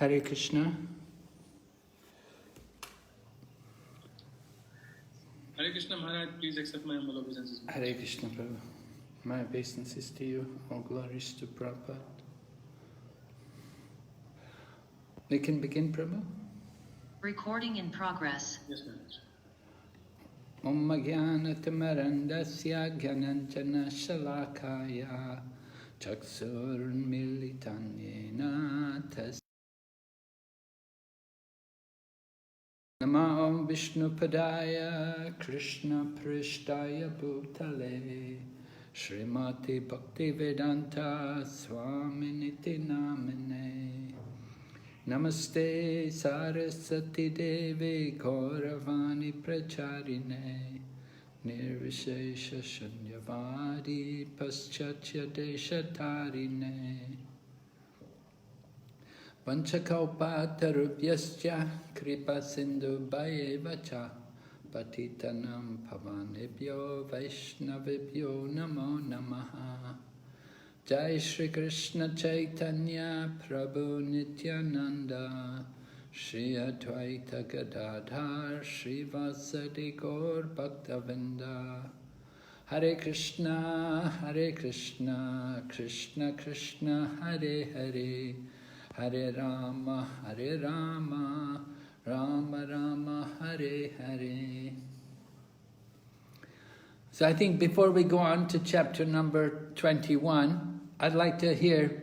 Hare Kṛṣṇa. Hare Kṛṣṇa Maharaj, please accept my humble obeisances. Hare Kṛṣṇa Prabhu. My obeisances to you, all glories to Prabhupada. We can begin, Prabhu? Recording in progress. Yes, Maharaj. Om Jnana-timirandasya Jnananjana Shalakaya Chaksurmilitanyena Tas Nama Om Vishnupadaya Krishna Prishtaya Bhutale Srimati BhaktiVedanta Swaminiti Namine Namaste Saraswati Devi Gauravani Pracharine Nirvishesha Shunyavadi Paschatya Deshatarine Vanchakalpatarubhyascha Kripa Sindhu Bhayevacha Patitanam Pavanebhyo Vaishnavibhyo Namo Namaha Jai Shri Krishna Chaitanya Prabhu Nityananda Shri Advaita Gadadhar Shri Vasadi Gaur BhaktiVedanta Hare Krishna Krishna Krishna Hare Hare Hare Rama Rama Rama Hare Hare. So I think before we go on to chapter number 21, I'd like to hear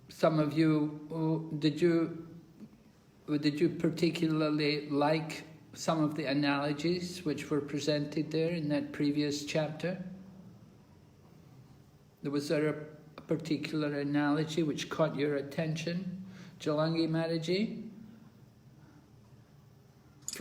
some of you, did you particularly like some of the analogies which were presented there in that previous chapter? Was there a particular analogy which caught your attention, Jalangi Maharaji?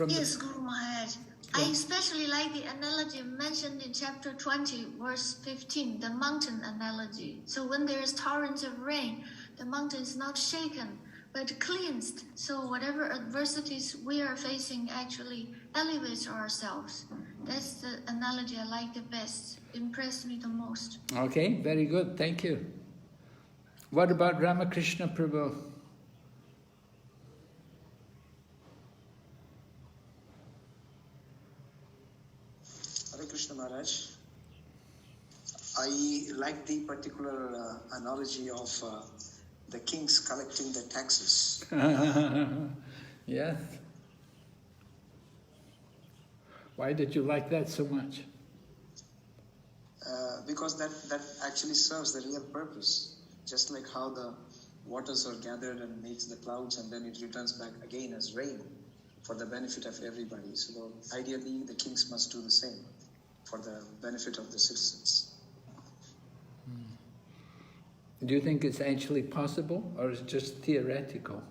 Yes, Guru Maharaj. I especially like the analogy mentioned in chapter 20, verse 15, the mountain analogy. So when there is torrents of rain, the mountain is not shaken, but cleansed. So whatever adversities we are facing actually elevates ourselves. That's the analogy I like the best, impressed me the most. Okay, very good, thank you. What about Ramakrishna Prabhu? Kṛṣṇa Maharaj, I like the particular analogy of the kings collecting the taxes. Yes. Why did you like that so much? Because that actually serves the real purpose. Just like how the waters are gathered and makes the clouds and then it returns back again as rain for the benefit of everybody. So ideally the kings must do the same for the benefit of the citizens. Do you think it's actually possible or is it just theoretical?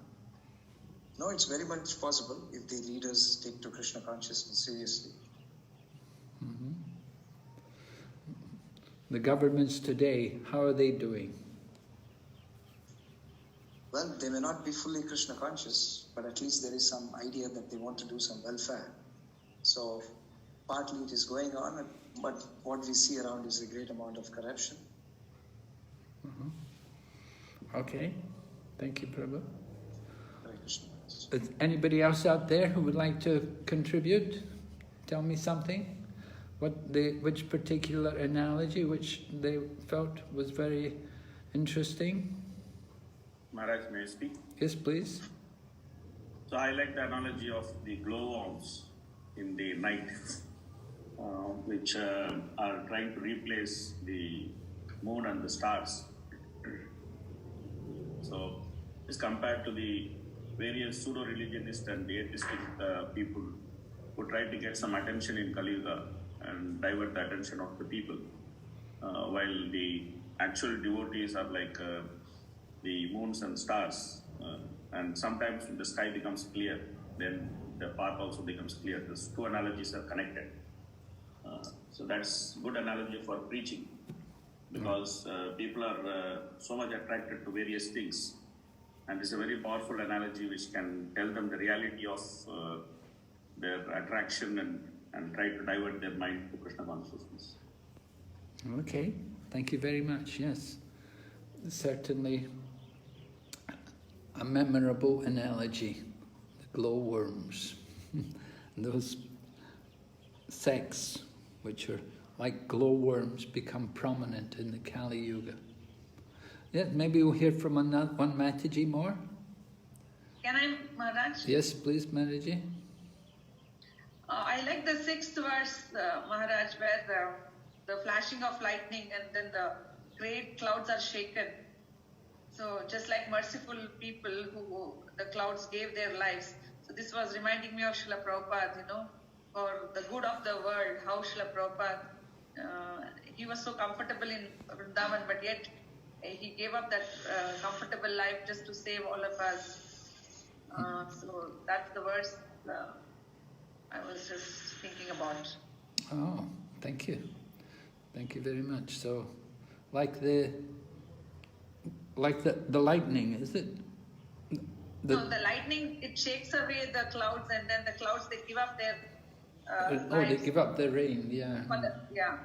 No, it's very much possible if the leaders take to Krishna consciousness seriously. Mm-hmm. The governments today, how are they doing? Well, they may not be fully Krishna conscious, but at least there is some idea that they want to do some welfare. So partly it is going on, but what we see around is a great amount of corruption. Mm-hmm. Okay, thank you, Prabhu. Hare Krishna. Is anybody else out there who would like to contribute? Tell me something. Which particular analogy which they felt was very interesting? Maharaj, may I speak? Yes, please. So I like the analogy of the glowworms in the night, which are trying to replace the moon and the stars. So it's compared to the various pseudo-religionists and atheistic people who try to get some attention in Kali Yuga and divert the attention of the people, while the actual devotees are like the moons and stars, and sometimes when the sky becomes clear, then the path also becomes clear. These two analogies are connected. So that's good analogy for preaching, because people are so much attracted to various things, and it's a very powerful analogy which can tell them the reality of their attraction and try to divert their mind to Krishna consciousness. Okay, thank you very much. Yes, certainly a memorable analogy, the glowworms. Those sects which are like glowworms become prominent in the Kali Yuga. Yeah, maybe we'll hear from one Mataji more. Can I, Maharaj? Yes, please, Mataji. I like the 6th verse, Maharaj, where the flashing of lightning and then the great clouds are shaken. So just like merciful people who the clouds gave their lives. So this was reminding me of Srila Prabhupada, for the good of the world, how Srila Prabhupada, he was so comfortable in Vrindavan, but yet he gave up that comfortable life just to save all of us. So that's the verse I was just thinking about. Oh, thank you. Thank you very much. So, like the lightning, is it? No, the lightning, it shakes away the clouds, and then the clouds, they give up their they give up the rain, yeah. Yeah.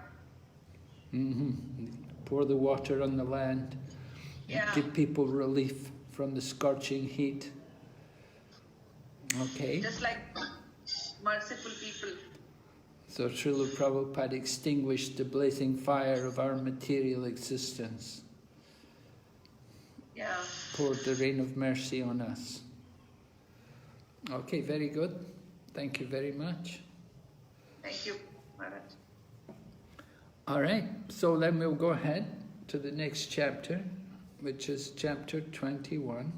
Pour the water on the land, Yeah. give people relief from the scorching heat. Okay. Just like merciful people. So Srila Prabhupada extinguished the blazing fire of our material existence. Yeah. Poured the rain of mercy on us. Okay, very good. Thank you very much. Thank you, Maharaj. All right, so then we'll go ahead to the next chapter, which is chapter 21.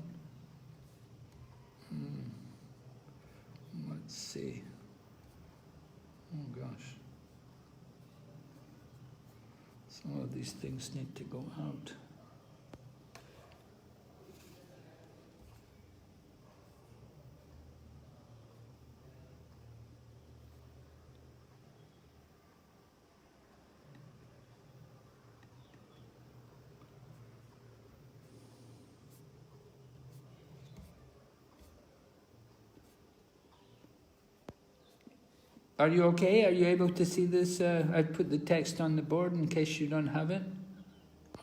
Let's see. Oh gosh. Some of these things need to go out. Are you okay? Are you able to see this? I put the text on the board in case you don't have it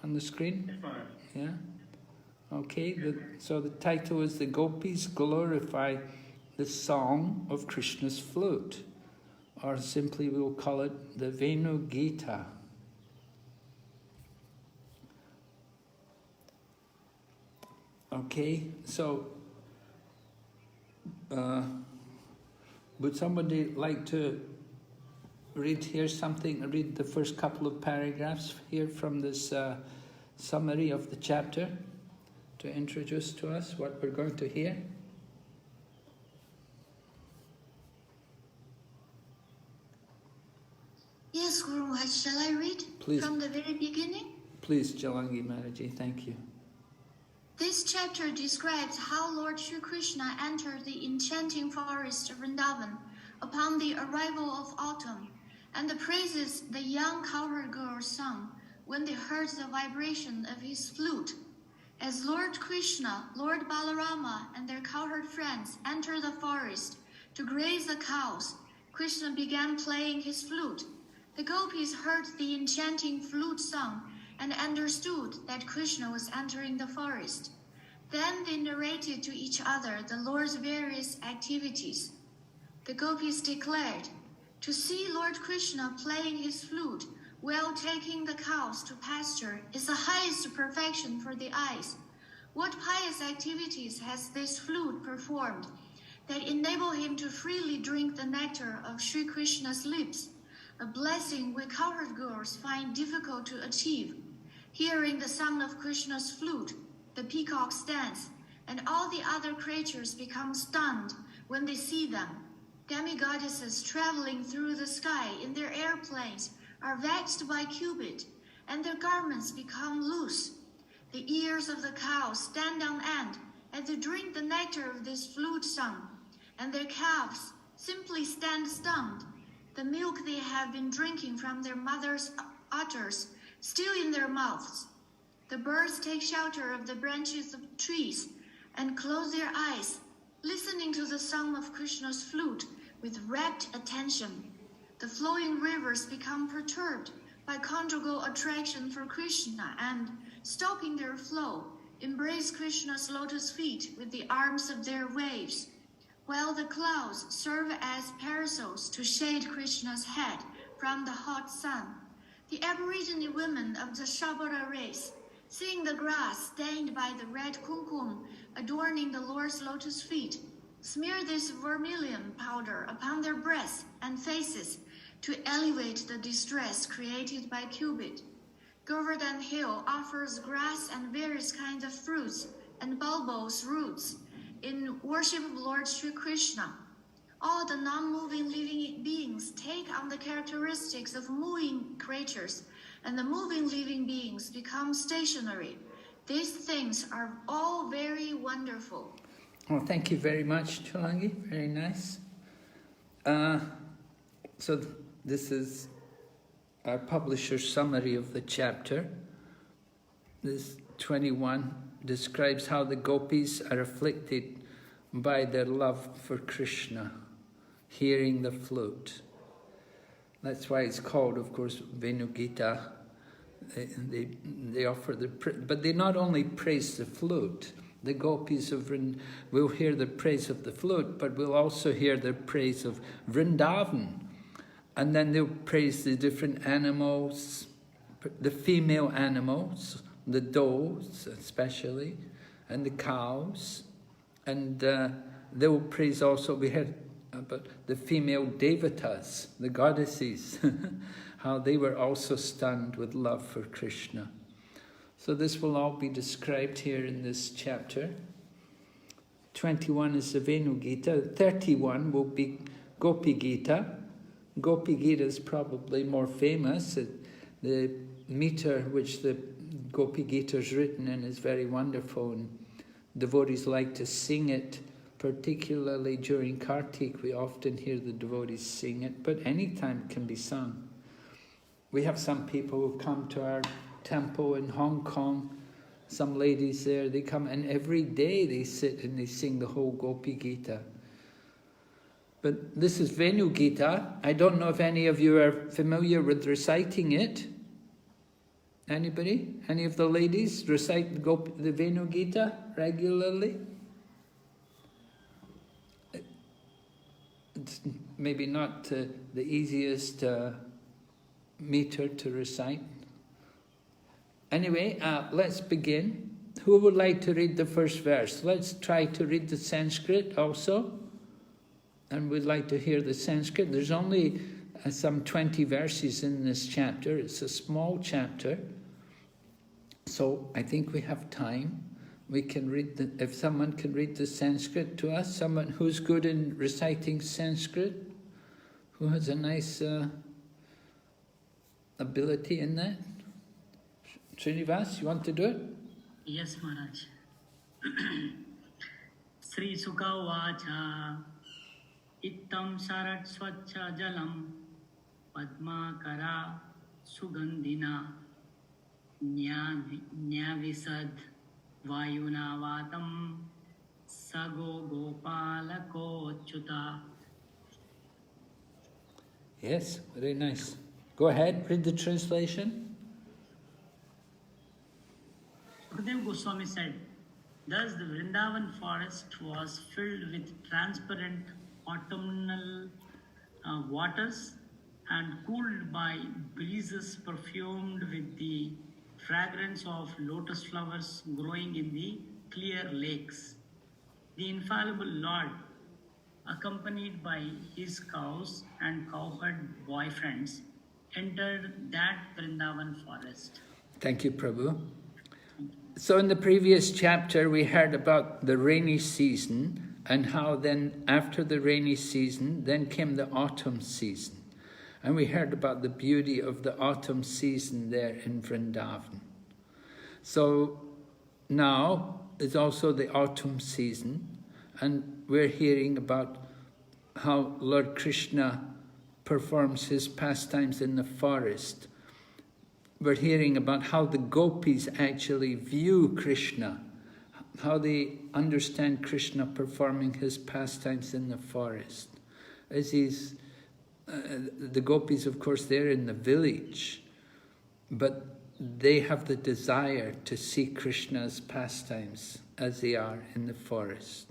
on the screen. Yeah? Okay, so the title is The Gopīs Glorify the Song of Krishna's Flute, or simply we'll call it the Venu Gita. Okay, so would somebody like to read here something, read the first couple of paragraphs here from this summary of the chapter to introduce to us what we're going to hear? Yes, Guru Maharaj, shall I read? Please. From the very beginning? Please, Jalangi Maharaji, thank you. This chapter describes how Lord Sri Krishna entered the enchanting forest of Vrindavan upon the arrival of autumn, and the praises the young cowherd girls sung when they heard the vibration of his flute. As Lord Krishna, Lord Balarama, and their cowherd friends entered the forest to graze the cows, Krishna began playing his flute. The Gopis heard the enchanting flute song and understood that Krishna was entering the forest. Then they narrated to each other the Lord's various activities. The Gopis declared, "To see Lord Krishna playing his flute while taking the cows to pasture is the highest perfection for the eyes. What pious activities has this flute performed that enable him to freely drink the nectar of Sri Krishna's lips, a blessing we cowherd girls find difficult to achieve. Hearing the sound of Krishna's flute, the peacocks dance, and all the other creatures become stunned when they see them. Demigoddesses traveling through the sky in their airplanes are vexed by Cupid, and their garments become loose. The ears of the cows stand on end as they drink the nectar of this flute song, and their calves simply stand stunned, the milk they have been drinking from their mother's udders still in their mouths. The birds take shelter of the branches of trees and close their eyes, listening to the song of Krishna's flute with rapt attention. The flowing rivers become perturbed by conjugal attraction for Krishna and, stopping their flow, embrace Krishna's lotus feet with the arms of their waves, while the clouds serve as parasols to shade Krishna's head from the hot sun. The Aborigine women of the Shabara race, seeing the grass stained by the red kumkum adorning the Lord's lotus feet, smear this vermilion powder upon their breasts and faces to elevate the distress created by Cupid. Govardhan Hill offers grass and various kinds of fruits and bulbous roots in worship of Lord Sri Krishna. All the non-moving living beings take on the characteristics of moving creatures, and the moving living beings become stationary. These things are all very wonderful. Well, thank you very much, Chulangi. Very nice. So this is our publisher's summary of the chapter. This 21 describes how the gopis are afflicted by their love for Krishna, hearing the flute. That's why it's called, of course, Venugita. They offer but they not only praise the flute. The gopis of will hear the praise of the flute, but we'll also hear the praise of Vrindavan. And then they'll praise the different animals, the female animals, the does especially, and the cows. And they'll praise also, we heard about the female devatas, the goddesses, how they were also stunned with love for Krishna. So this will all be described here in this chapter. 21 is the Venu Gita. 31 will be Gopi Gita. Gopi Gita is probably more famous. The meter which the Gopi Gita is written in is very wonderful, and devotees like to sing it, particularly during Kartik. We often hear the devotees sing it, but any time it can be sung. We have some people who come to our temple in Hong Kong, some ladies there, they come and every day they sit and they sing the whole Gopi Gita. But this is Venu Gita. I don't know if any of you are familiar with reciting it. Anybody? Any of the ladies recite the Venu Gita regularly? It's maybe not the easiest meter to recite. Anyway, let's begin. Who would like to read the first verse? Let's try to read the Sanskrit also. And we'd like to hear the Sanskrit. There's only some 20 verses in this chapter. It's a small chapter. So I think we have time. We can read if someone can read the Sanskrit to us, someone who's good in reciting Sanskrit, who has a nice ability in that. Srinivas, you want to do it? Yes, Maharaj. Sri Sukha Vacha Ittam Sarat Swacha Jalam Padmakara Sugandhina Nyavisad Vayuna Vatam Sago Gopalako Chuta. Yes, very nice. Go ahead, read the translation. Sukadeva Goswami said, thus the Vrindavan forest was filled with transparent autumnal waters and cooled by breezes perfumed with the fragrance of lotus flowers growing in the clear lakes. The infallible Lord, accompanied by his cows and cowherd boyfriends, entered that Vrindavan forest. Thank you, Prabhu. So in the previous chapter we heard about the rainy season and how then after the rainy season then came the autumn season. And we heard about the beauty of the autumn season there in Vrindavan. So now is also the autumn season, and we're hearing about how Lord Krishna performs his pastimes in the forest. We're hearing about how the gopis actually view Krishna, how they understand Krishna performing his pastimes in the forest. As the gopis, of course, they're in the village, but they have the desire to see Krishna's pastimes as they are in the forest.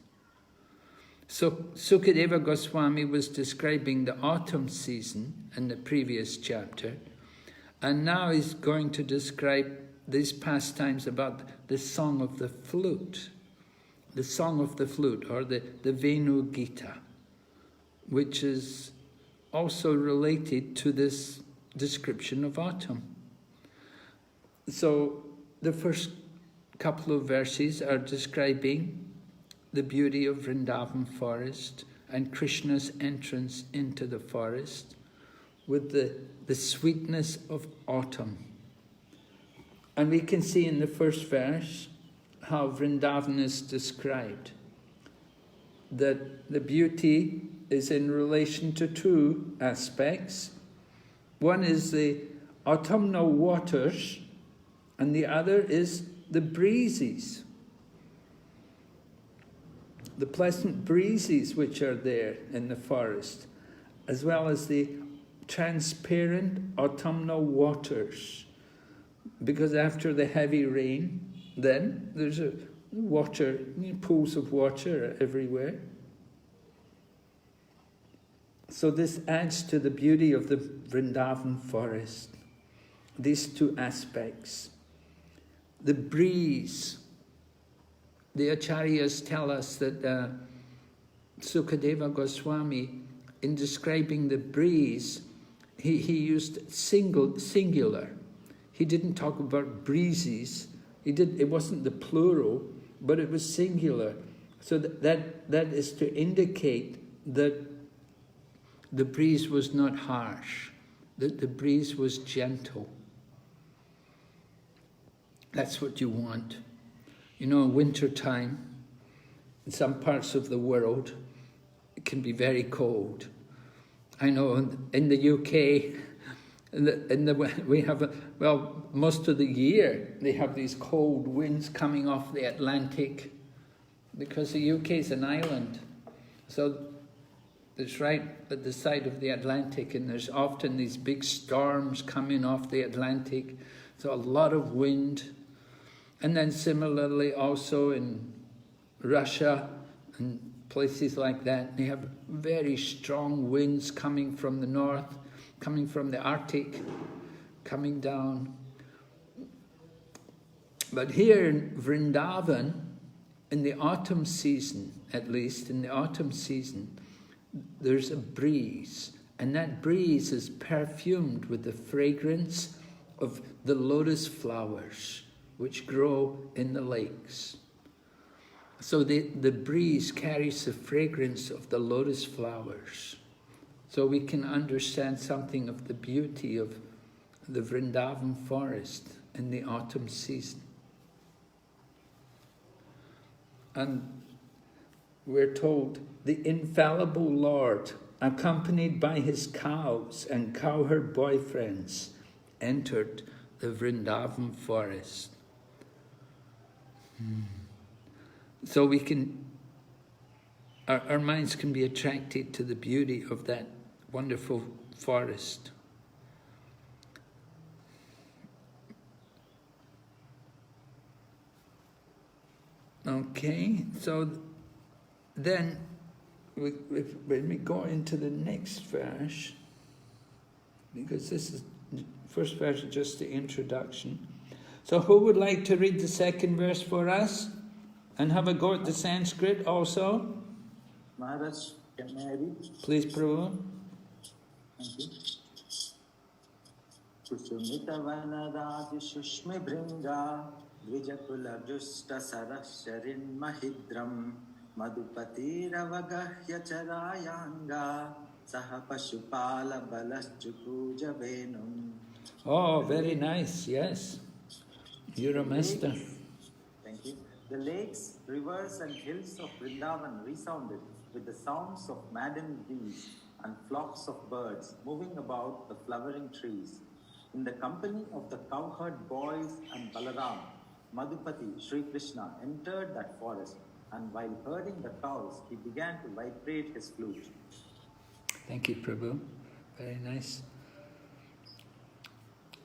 So Sukadeva Goswami was describing the autumn season in the previous chapter, and now he's going to describe these pastimes about the song of the flute. The song of the flute, or the Venu Gita, which is also related to this description of autumn. So the first couple of verses are describing the beauty of Vrindavan forest and Krishna's entrance into the forest with the sweetness of autumn. And we can see in the first verse how Vrindavan is described, that the beauty is in relation to two aspects. One is the autumnal waters, and the other is the breezes, the pleasant breezes which are there in the forest, as well as the transparent autumnal waters, because after the heavy rain, then there's pools of water everywhere. So this adds to the beauty of the Vrindavan forest, these two aspects. The breeze. The acharyas tell us that Sukadeva Goswami, in describing the breeze, he used singular. He didn't talk about breezes. It wasn't the plural, but it was singular. So that is to indicate that the breeze was not harsh, that the breeze was gentle. That's what you want. You know, in winter time, in some parts of the world, it can be very cold. I know in the UK, we have, most of the year, they have these cold winds coming off the Atlantic, because the UK is an island. So it's right at the side of the Atlantic, and there's often these big storms coming off the Atlantic. So a lot of wind. And then similarly also in Russia and places like that, they have very strong winds coming from the north, coming from the Arctic, coming down. But here in Vrindavan, in the autumn season, at least, in the autumn season, there's a breeze, and that breeze is perfumed with the fragrance of the lotus flowers which grow in the lakes. So the breeze carries the fragrance of the lotus flowers. So we can understand something of the beauty of the Vrindavan forest in the autumn season. And we're told the infallible Lord, accompanied by his cows and cowherd boyfriends, entered the Vrindavan forest. So we can, our minds can be attracted to the beauty of that wonderful forest. Okay, so then when we go into the next verse, because this is first verse is just the introduction. So who would like to read the second verse for us and have a go at the Sanskrit also? Maharaj, can I read? Please, Prabhu. Thank you. Kuchumita vanadati shushmi bringa Vijakula justa sarasharin mahidram Madhupati ravagahya charayanga Saha pashupala balaschukuja venum. Oh, very nice, yes. You're a master. Thank you. The lakes, rivers and hills of Vrindavan resounded with the sounds of maddened bees and flocks of birds moving about the flowering trees. In the company of the cowherd boys and Balaram, Madhupati, Sri Kṛṣṇa, entered that forest, and while herding the cows, he began to vibrate his flute. Thank you, Prabhu. Very nice.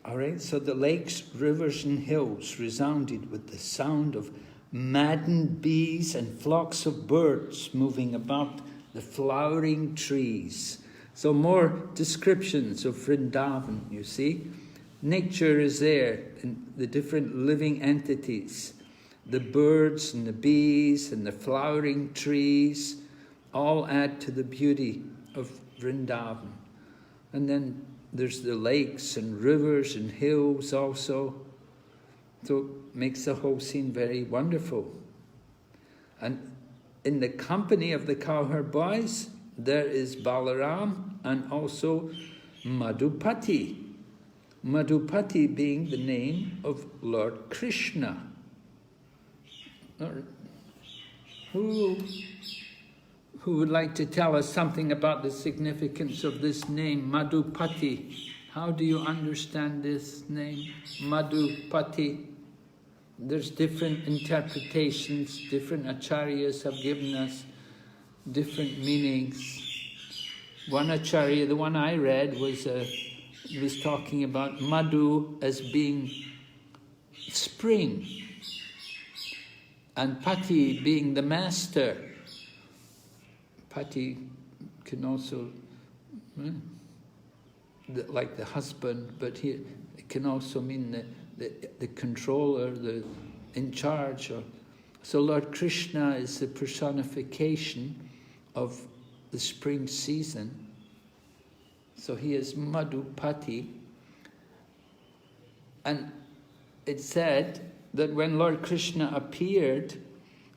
All right, so the lakes, rivers and hills resounded with the sound of maddened bees and flocks of birds moving about the flowering trees. So more descriptions of Vrindavan, you see. Nature is there, and the different living entities. The birds and the bees and the flowering trees all add to the beauty of Vrindavan. And then there's the lakes and rivers and hills also. So it makes the whole scene very wonderful. And in the company of the cowherd boys, there is Balaram and also Madhupati. Madhupati being the name of Lord Kṛṣṇa. Who would like to tell us something about the significance of this name, Madhupati? How do you understand this name, Madhupati? There's different interpretations, different acharyas have given us different meanings. One acharya, the one I read, was talking about Madhu as being spring, and Pati being the master. Pati can also, like the husband, but here it can also mean the controller, the in charge. So Lord Kṛṣṇa is the personification of the spring season. So he is Madhupati. And it said that when Lord Kṛṣṇa appeared,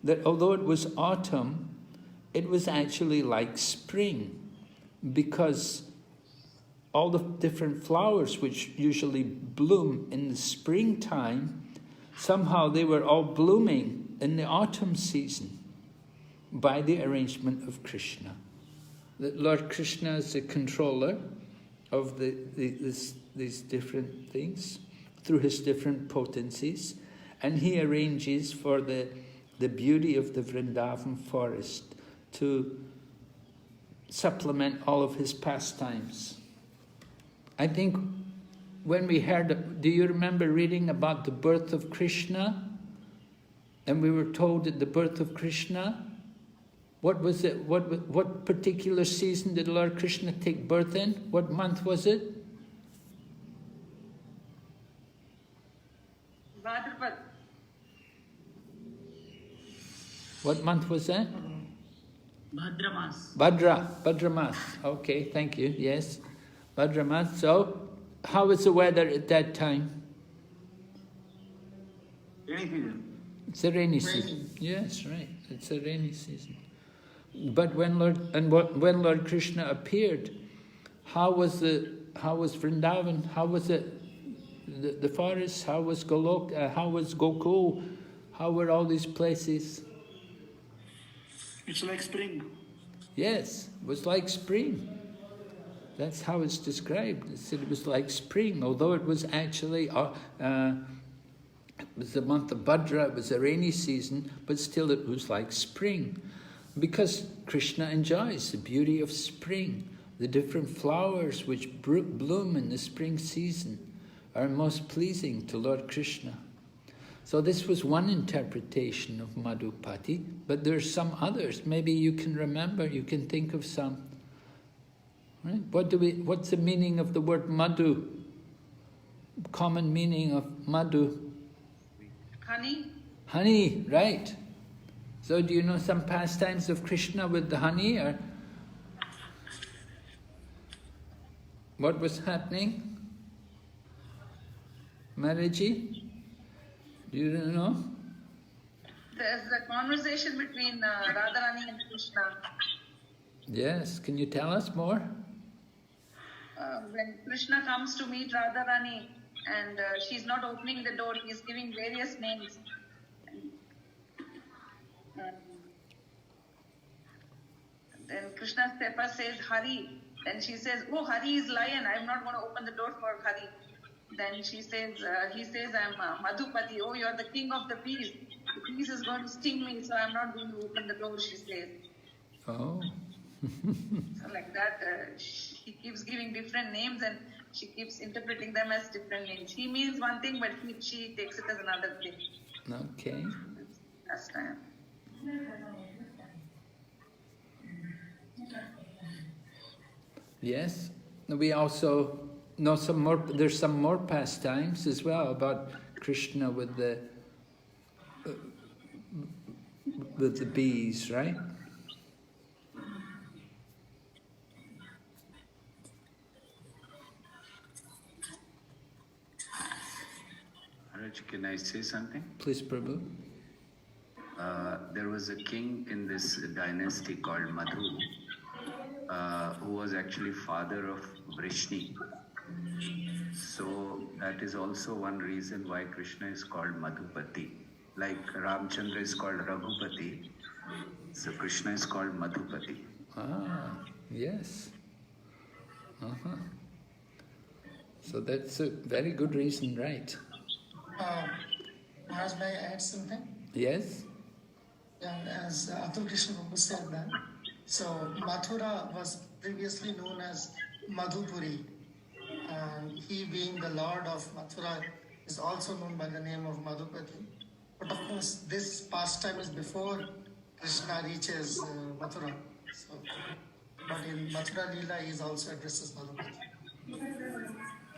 that although it was autumn, it was actually like spring, because all the different flowers which usually bloom in the springtime, somehow they were all blooming in the autumn season by the arrangement of Kṛṣṇa. That Lord Kṛṣṇa is the controller of these different things through his different potencies, and he arranges for the beauty of the Vrindavan forest to supplement all of his pastimes. I think when we heard, do you remember reading about the birth of Kṛṣṇa? And we were told at the birth of Kṛṣṇa, what was it? What particular season did Lord Kṛṣṇa take birth in? What month was it? Bhadrapad. What month was that? Bhadramas. Bhadramas. Okay, thank you. Yes, Bhadramas. So, how was the weather at that time? Rainy season. It's a rainy season. Yes, right. It's a rainy season. But when Lord Kṛṣṇa appeared, how was Vrindavan? How was it? The forest? How was Golok? How was Gokul? How were all these places? It's like spring. Yes, it was like spring. That's how it's described. It said it was like spring, although it was actually it was the month of Bhadra. It was a rainy season, but still it was like spring. Because Kṛṣṇa enjoys the beauty of spring. The different flowers which bloom in the spring season are most pleasing to Lord Kṛṣṇa. So this was one interpretation of Madhupati, but there's some others. Maybe you can remember, you can think of some. Right? What's the meaning of the word Madhu? Common meaning of Madhu? Honey. Honey, right. So do you know some pastimes of Kṛṣṇa with the honey, or what was happening? Maraji, do you know? There's a conversation between Radharani and Kṛṣṇa. Yes, can you tell us more? When Kṛṣṇa comes to meet Radharani and she's not opening the door, he's giving various names. Then Kṛṣṇa's stepper says Hari. Then she says, oh, Hari is lion. I'm not going to open the door for Hari. Then he says, I'm Madhupati. Oh, you're the king of the bees. The bees is going to sting me, so I'm not going to open the door, she says. Oh. So like that, he keeps giving different names, and she keeps interpreting them as different names. He means one thing, but she takes it as another thing. Okay. Last time. Yes. We also know there's some more pastimes as well about Kṛṣṇa with the bees, right? Maharaj, can I say something? Please, Prabhu. There was a king in this dynasty called Madhu, who was actually father of Vrishni. So that is also one reason why Kṛṣṇa is called Madhupati. Like Ramchandra is called Raghupati, so Kṛṣṇa is called Madhupati. Ah, yes. So that's a very good reason, right? Maharaj, may I add something? Yes? Yeah, as Atul Krishna Prabhu said that, so Mathura was previously known as Madhupuri, and he being the lord of Mathura is also known by the name of Madhupati. But of course, this pastime is before Krishna reaches Mathura. So, but in Mathura Leela, he is also addressed as Madhupati.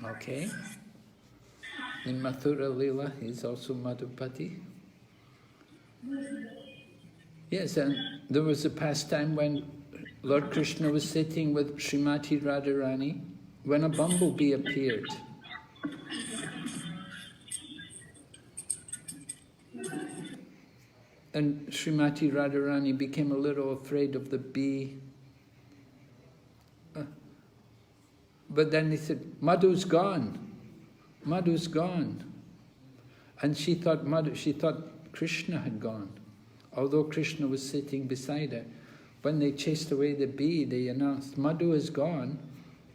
Okay. In Mathura Leela, he is also Madhupati. Yes, and there was a pastime when Lord Krishna was sitting with Srimati Radharani when a bumblebee appeared. And Srimati Radharani became a little afraid of the bee. But then he said, Madhu's gone. Madhu's gone. And she thought Kṛṣṇa had gone. Although Kṛṣṇa was sitting beside her. When they chased away the bee, they announced, Madhu is gone.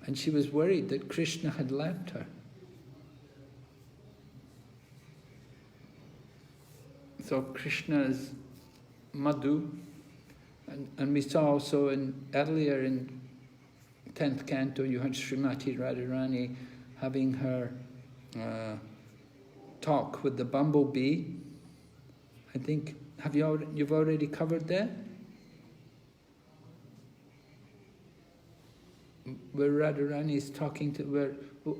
And she was worried that Kṛṣṇa had left her. So Kṛṣṇa is Madhu. And we saw also earlier in 10th canto, you had Srimati Radharani having her talk with the bumblebee. I think, you've already covered that? Where Radharani is talking to,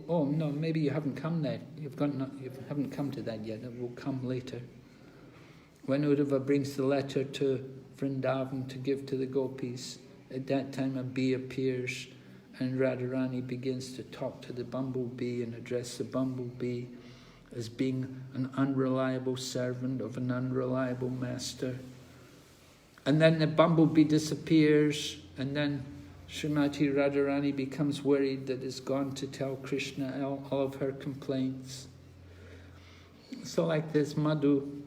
oh no, maybe you haven't come there. You haven't come to that yet, it will come later. When Uddhava brings the letter to Vrindavan to give to the Gopīs, at that time a bee appears and Radharani begins to talk to the bumblebee and address the bumblebee as being an unreliable servant of an unreliable master. And then the bumblebee disappears, and then Srimati Radharani becomes worried that it's gone to tell Kṛṣṇa all of her complaints. So like this Madhu,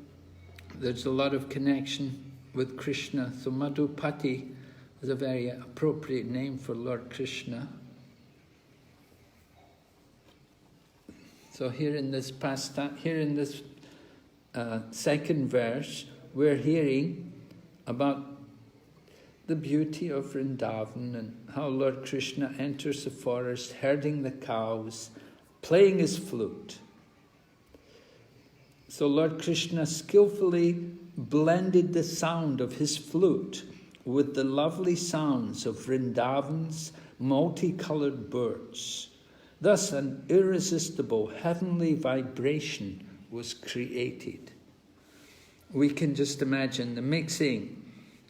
there's a lot of connection with Kṛṣṇa. So Madhupati is a very appropriate name for Lord Kṛṣṇa. So here in this second verse, we're hearing about the beauty of Vrindavan and how Lord Kṛṣṇa enters the forest, herding the cows, playing his flute. So Lord Kṛṣṇa skillfully blended the sound of his flute with the lovely sounds of Vrindavan's multicolored birds. Thus an irresistible heavenly vibration was created. We can just imagine the mixing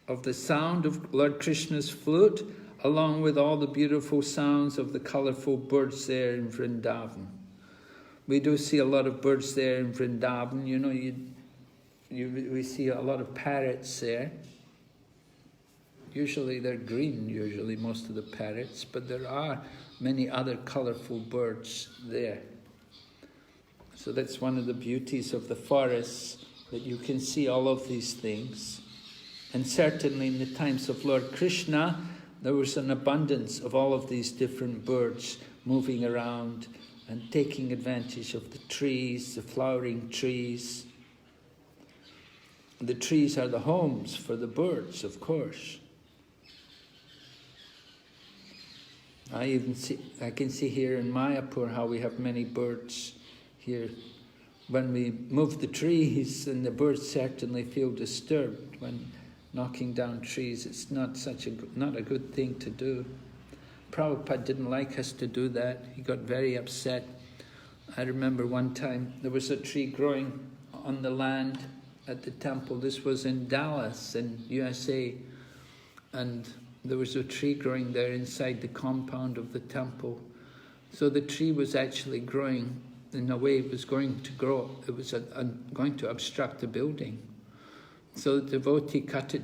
of the sound of Lord Kṛṣṇa's flute along with all the beautiful sounds of the colorful birds there in Vrindavan. We do see a lot of birds there in Vrindavan. You know, we see a lot of parrots there. Usually they're green, most of the parrots, but there are many other colorful birds there. So that's one of the beauties of the forests, that you can see all of these things. And certainly in the times of Lord Kṛṣṇa, there was an abundance of all of these different birds moving around and taking advantage of the trees, the flowering trees. The trees are the homes for the birds, of course. I can see here in Mayapur how we have many birds here. When we move the trees, and the birds certainly feel disturbed when knocking down trees. It's not a good thing to do. Prabhupada didn't like us to do that. He got very upset. I remember one time there was a tree growing on the land at the temple. This was in Dallas in USA, and there was a tree growing there inside the compound of the temple. So the tree was actually growing in a way it was going to grow. It was going to obstruct the building. So the devotee cut it.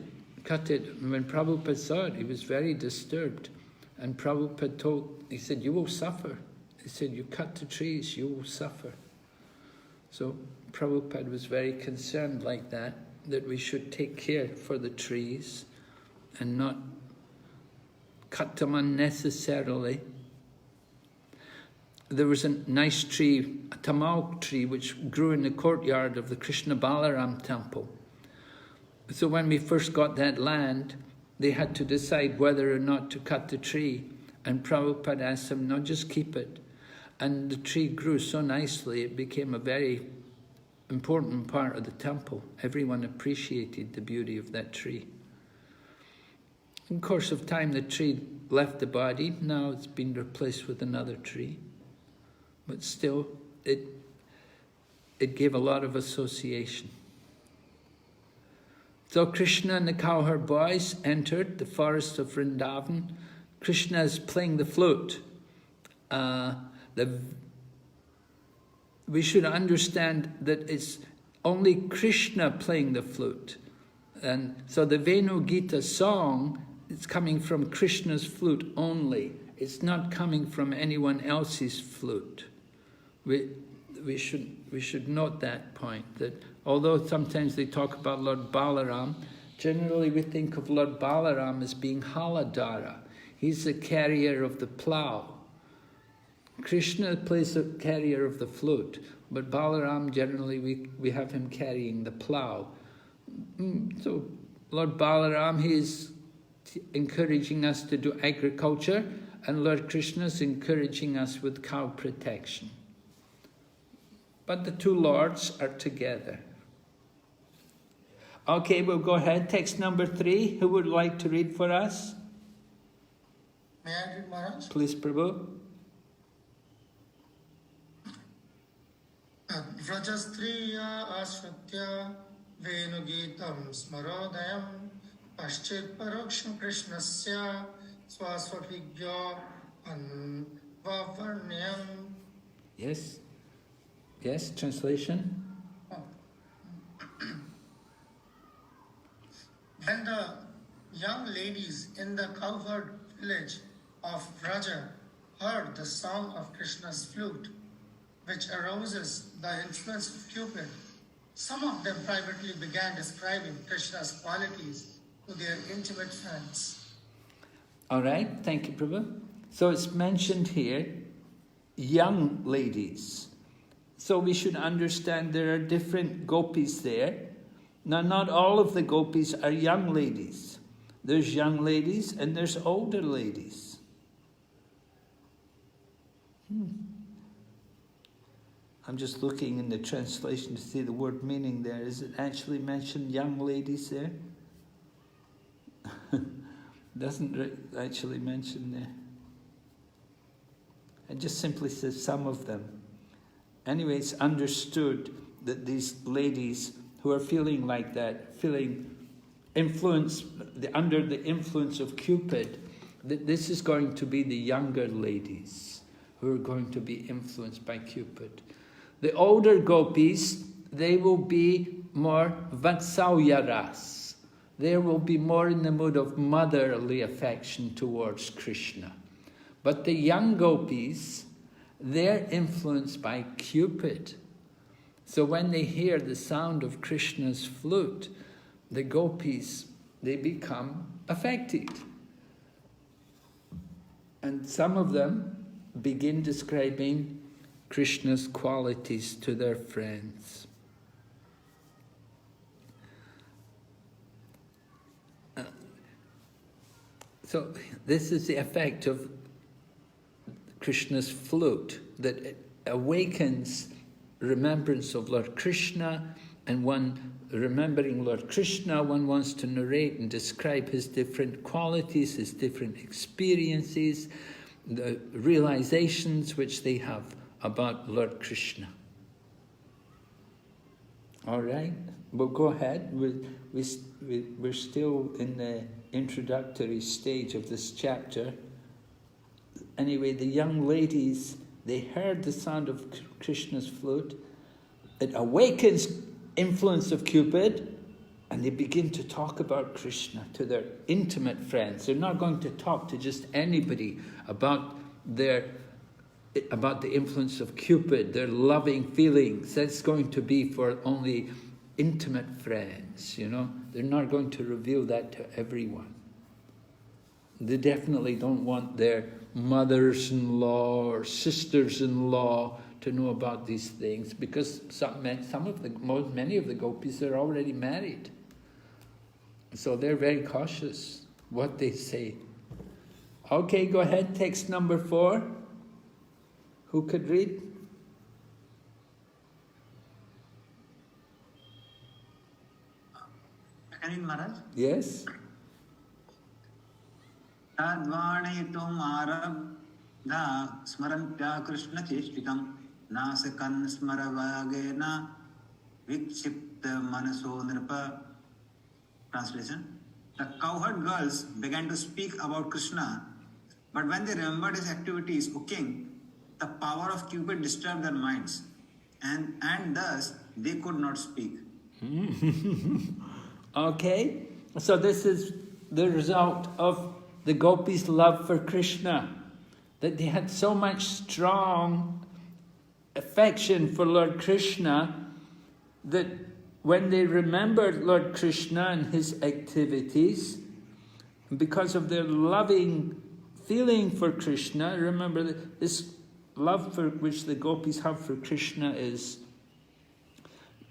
And when Prabhupada saw it, he was very disturbed. And Prabhupada he said, you will suffer. He said, you cut the trees, you will suffer. So Prabhupada was very concerned like that we should take care for the trees and not cut them unnecessarily. There was a nice tree, a tamal tree, which grew in the courtyard of the Kṛṣṇa Balaram temple. So when we first got that land, they had to decide whether or not to cut the tree. And Prabhupada asked them, no, just keep it. And the tree grew so nicely, it became a very important part of the temple. Everyone appreciated the beauty of that tree. In the course of time, the tree left the body. Now it's been replaced with another tree. But still, it gave a lot of association. So Kṛṣṇa and the cowherd boys entered the forest of Vrindavan. Kṛṣṇa is playing the flute. We should understand that it's only Kṛṣṇa playing the flute. And so the Venu Gita song is coming from Kṛṣṇa's flute only. It's not coming from anyone else's flute. We should note that point, that although sometimes they talk about Lord Balaram, generally we think of Lord Balaram as being Haladhara. He's the carrier of the plough. Kṛṣṇa plays the carrier of the flute, but Balaram, generally we have him carrying the plough. So Lord Balaram, he is encouraging us to do agriculture, and Lord Kṛṣṇa is encouraging us with cow protection. But the two lords are together. Okay, we'll go ahead. Text number 3. Who would like to read for us? May I read, Maharaj? Please, Prabhu. Vrajastriya ashvatya venugitam smarodayam paschit paroksham Krishnasya swasvabhigya anvavarnyam. Yes. Yes, translation. When the young ladies in the cowherd village of Vraja heard the song of Krishna's flute, which arouses the influence of Cupid, some of them privately began describing Krishna's qualities to their intimate friends. All right, thank you, Prabhu. So it's mentioned here, young ladies. So we should understand there are different gopis there. Now, not all of the gopis are young ladies. There's young ladies and there's older ladies. I'm just looking in the translation to see the word meaning there. Is it actually mentioned young ladies there? Doesn't actually mention there. It just simply says some of them. Anyway, it's understood that these ladies who are feeling like that, feeling influence, under the influence of Cupid, that this is going to be the younger ladies who are going to be influenced by Cupid. The older gopis, they will be more vatsalyaras. They will be more in the mood of motherly affection towards Kṛṣṇa. But the young gopis, they're influenced by Cupid. So when they hear the sound of Kṛṣṇa's flute, the gopis, they become affected. And some of them begin describing Kṛṣṇa's qualities to their friends. So this is the effect of Krishna's flute, that it awakens remembrance of Lord Kṛṣṇa, and one remembering Lord Kṛṣṇa, one wants to narrate and describe his different qualities, his different experiences, the realizations which they have about Lord Kṛṣṇa. All right, we'll go ahead. We're still in the introductory stage of this chapter. Anyway, the young ladies, they heard the sound of Krishna's flute. It awakens influence of Cupid, and they begin to talk about Kṛṣṇa to their intimate friends. They're not going to talk to just anybody about the influence of Cupid, their loving feelings. That's going to be for only intimate friends, you know. They're not going to reveal that to everyone. They definitely don't want their mothers-in-law or sisters-in-law to know about these things, because many of the gopis are already married. So they're very cautious what they say. Okay, go ahead, text number 4. Who could read? Can you, Maharaj? Yes. Tadvanetum arabdha smarantya Kṛṣṇa cheshtikam nasakan smaravagena vikshipta manaso nripa. Translation: the cowherd girls began to speak about Kṛṣṇa, but when they remembered his activities, O king, the power of Cupid disturbed their minds, and thus they could not speak. Okay, so this is the result of the gopis' love for Kṛṣṇa, that they had so much strong affection for Lord Kṛṣṇa that when they remembered Lord Kṛṣṇa and his activities, because of their loving feeling for Kṛṣṇa, remember that this love for which the gopis have for Kṛṣṇa is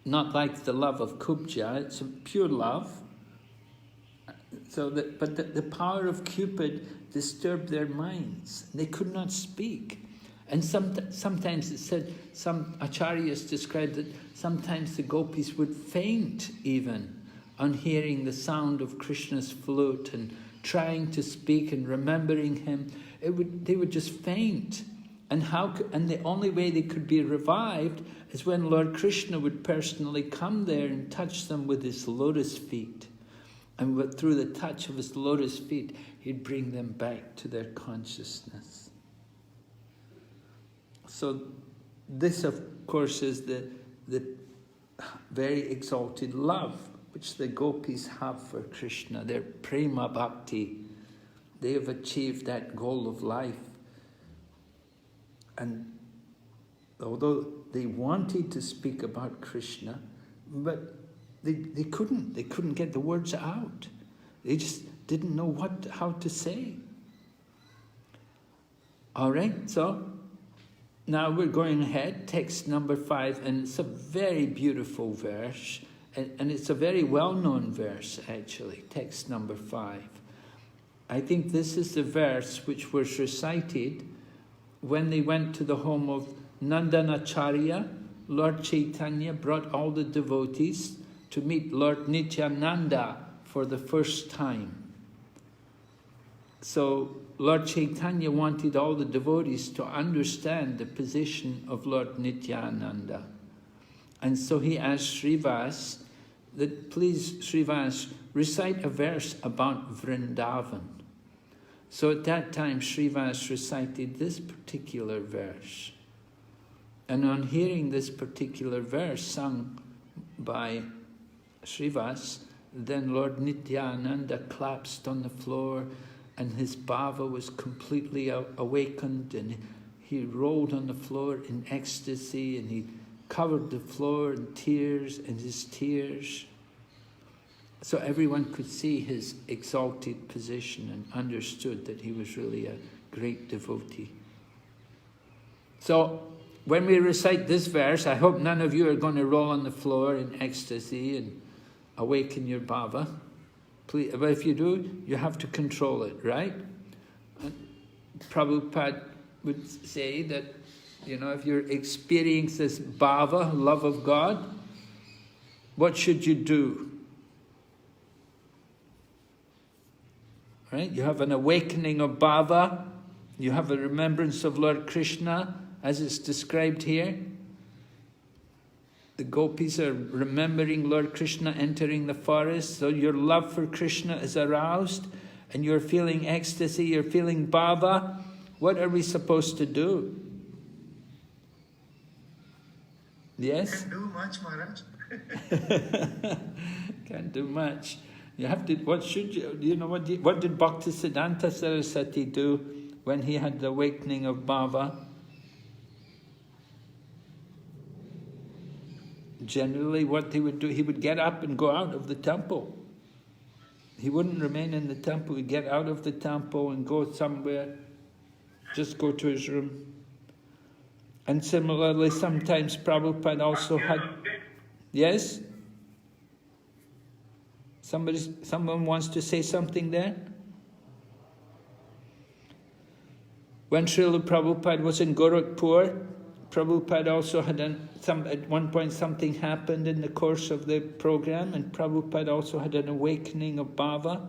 not like the love of Kubja, it's a pure love. So but the power of Cupid disturbed their minds. They could not speak. And sometimes it said, some acharyas described that sometimes the gopis would faint even on hearing the sound of Krishna's flute and trying to speak and remembering him. They would just faint. And the only way they could be revived is when Lord Kṛṣṇa would personally come there and touch them with his lotus feet. And through the touch of his lotus feet, he'd bring them back to their consciousness. So this, of course, is the very exalted love which the gopis have for Kṛṣṇa, their prema bhakti. They have achieved that goal of life. And although they wanted to speak about Kṛṣṇa, but they couldn't get the words out. They just didn't know how to say. All right, so now we're going ahead, text number 5, and it's a very beautiful verse, and it's a very well-known verse, actually, text number 5. I think this is the verse which was recited when they went to the home of Nandanacharya. Lord Chaitanya brought all the devotees to meet Lord Nityananda for the first time. So Lord Chaitanya wanted all the devotees to understand the position of Lord Nityananda. And so he asked Srivas that, please, Srivas, recite a verse about Vrindavan. So at that time, Srivas recited this particular verse. And on hearing this particular verse sung by Srivas, then Lord Nityananda collapsed on the floor, and his bhava was completely awakened, and he rolled on the floor in ecstasy, and he covered the floor in tears, and his tears. So everyone could see his exalted position and understood that he was really a great devotee. So when we recite this verse, I hope none of you are going to roll on the floor in ecstasy and awaken your bhava. Please, but if you do, you have to control it, right? And Prabhupada would say that, you know, if you're experiencing this bhava, love of God, what should you do? Right? You have an awakening of bhava, you have a remembrance of Lord Kṛṣṇa, as it's described here. The Gopis are remembering Lord Kṛṣṇa entering the forest, so your love for Kṛṣṇa is aroused, and you're feeling ecstasy, you're feeling bhava. What are we supposed to do? Yes? Can't do much, Maharaj. Can't do much. You have to, what should you know, what did BhaktiVedanta Saraswati do when he had the awakening of bhava? Generally what he would do, he would get up and go out of the temple. He wouldn't remain in the temple, he'd get out of the temple and go somewhere, just go to his room. And similarly, sometimes Prabhupada also had... Yes? Someone wants to say something there? When Srila Prabhupada was in Gorakhpur, Prabhupada also had at one point something happened in the course of the program, and Prabhupada also had an awakening of bhava.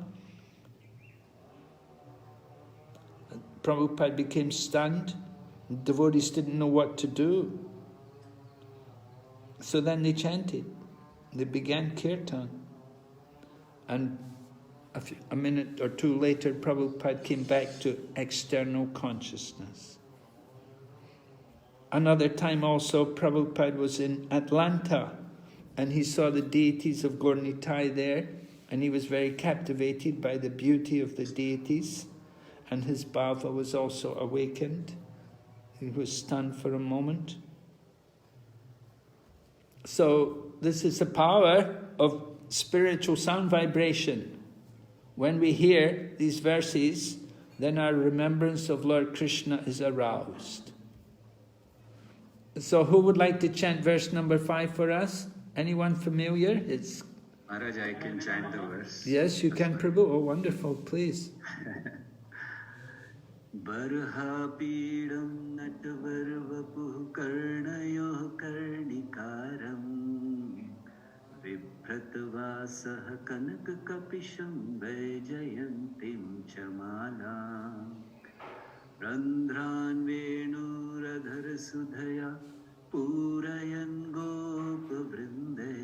Prabhupada became stunned. Devotees didn't know what to do. So then they chanted. They began kirtan. And a minute or two later, Prabhupada came back to external consciousness. Another time also, Prabhupada was in Atlanta, and he saw the deities of Gaur Nitai there, and he was very captivated by the beauty of the deities, and his bhava was also awakened. He was stunned for a moment. So this is the power of spiritual sound vibration. When we hear these verses, then our remembrance of Lord Kṛṣṇa is aroused. So who would like to chant verse number 5 for us? Anyone familiar? It's Maharaj, I can chant the verse. Yes, you can, Prabhu. Oh, wonderful, please. Barha pīdam natvarvapuh karnayoh karnikaram vibhratavasah kanak kapisham vaijayantim chamalam randhran venuradhar sudhaya purayan gopavrinde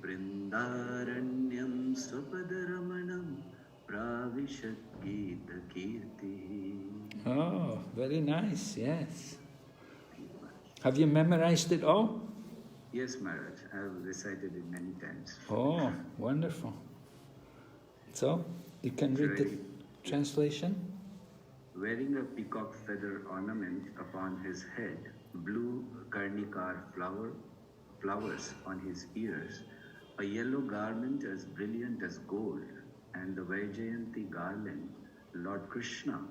brindaranyam swapadaramanam pravishat gita kirti. Oh, very nice, yes. Have you memorized it all? Yes, Maharaj. I have recited it many times. Oh, wonderful. So, you can read the translation? Wearing a peacock feather ornament upon his head, blue karnikar flowers on his ears, a yellow garment as brilliant as gold, and the Vaijayanti garland, Lord Kṛṣṇa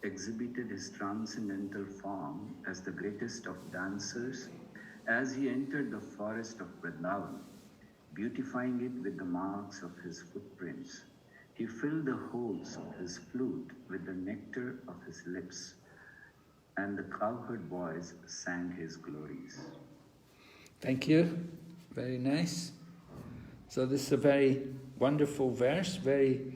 exhibited his transcendental form as the greatest of dancers as he entered the forest of Vrindavan, beautifying it with the marks of his footprints. He filled the holes of his flute with the nectar of his lips, and the cowherd boys sang his glories. Thank you. Very nice. So this is a very wonderful verse, very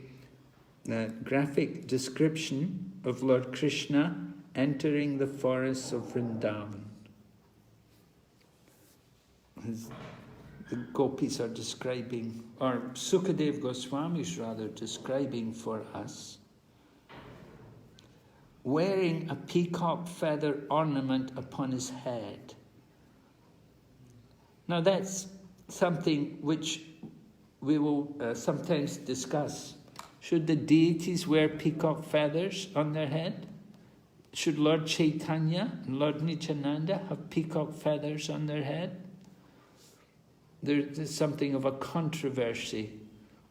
graphic description of Lord Kṛṣṇa entering the forests of Vrindavan. The Gopis are describing, or Sukadeva Goswami is rather describing for us, wearing a peacock feather ornament upon his head. Now that's something which we will sometimes discuss. Should the deities wear peacock feathers on their head? Should Lord Chaitanya and Lord Nityananda have peacock feathers on their head? There's something of a controversy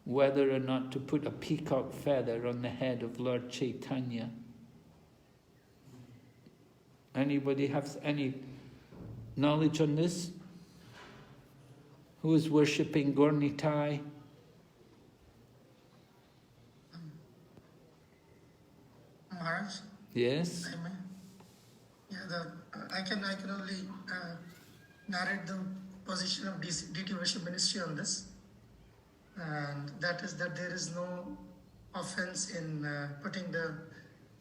whether or not to put a peacock feather on the head of Lord Chaitanya. Anybody have any knowledge on this? Who is worshipping Gaur Nitai? Maharaj, Yes. I can only narrate the position of DT Worship Ministry on this, and that is that there is no offense in putting the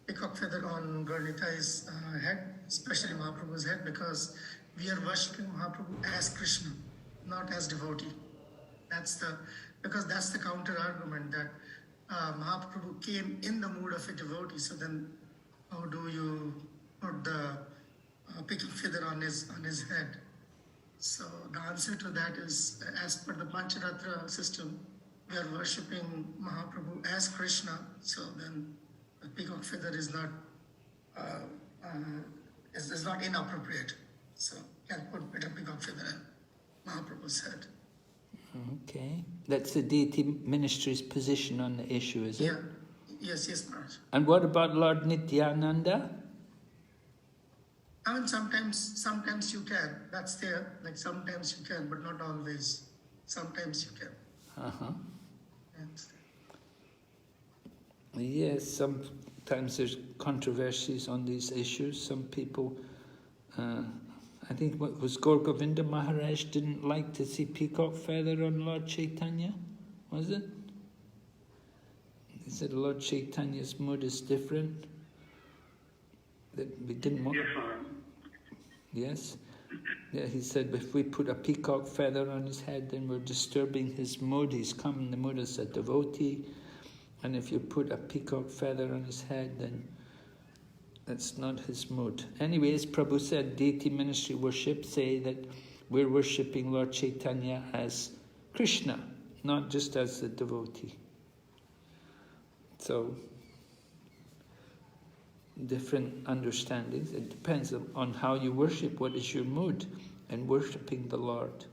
peacock feather on Gaurnitai's head, especially Mahaprabhu's head, because we are worshipping Mahaprabhu as Krishna, not as devotee. Because that's the counter argument that Mahaprabhu came in the mood of a devotee. So then, how do you put the peacock feather on his head? So the answer to that is, as per the Pancharatra system, we are worshipping Mahaprabhu as Krishna. So then, the peacock feather is not inappropriate. So you can put a peacock feather on Mahaprabhu's head. Okay, that's the deity ministry's position on the issue, is it? Yeah. Yes, Maharaj. And what about Lord Nityananda? I mean, sometimes you can. That's there. Like sometimes you can, but not always. Sometimes you can. Yes, sometimes there's controversies on these issues. Some people, I think what was Gaur-Govinda Maharaj didn't like to see peacock feather on Lord Chaitanya, was it? He said Lord Chaitanya's mood is different. That we didn't want. Yes. Yeah, he said if we put a peacock feather on his head, then we're disturbing his mood. He's come in the mood as a devotee. And if you put a peacock feather on his head, then that's not his mood. Anyways, Prabhu said deity ministry worship say that we're worshipping Lord Chaitanya as Krishna, not just as the devotee. So, different understandings. It depends on how you worship, what is your mood in worshipping the Lord.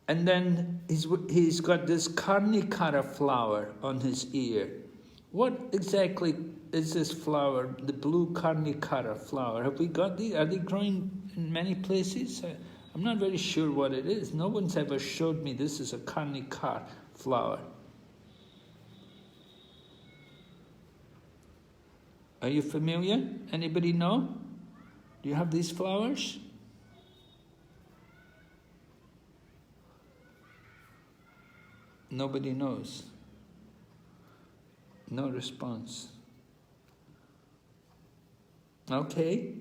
And then he's got this Karnikara flower on his ear. What exactly is this flower, the blue Karnikara flower? Have we got these? Are they growing in many places? I'm not very sure what it is. No one's ever showed me this is a Karnikara flower. Are you familiar? Anybody know? Do you have these flowers? Nobody knows. No response. Okay.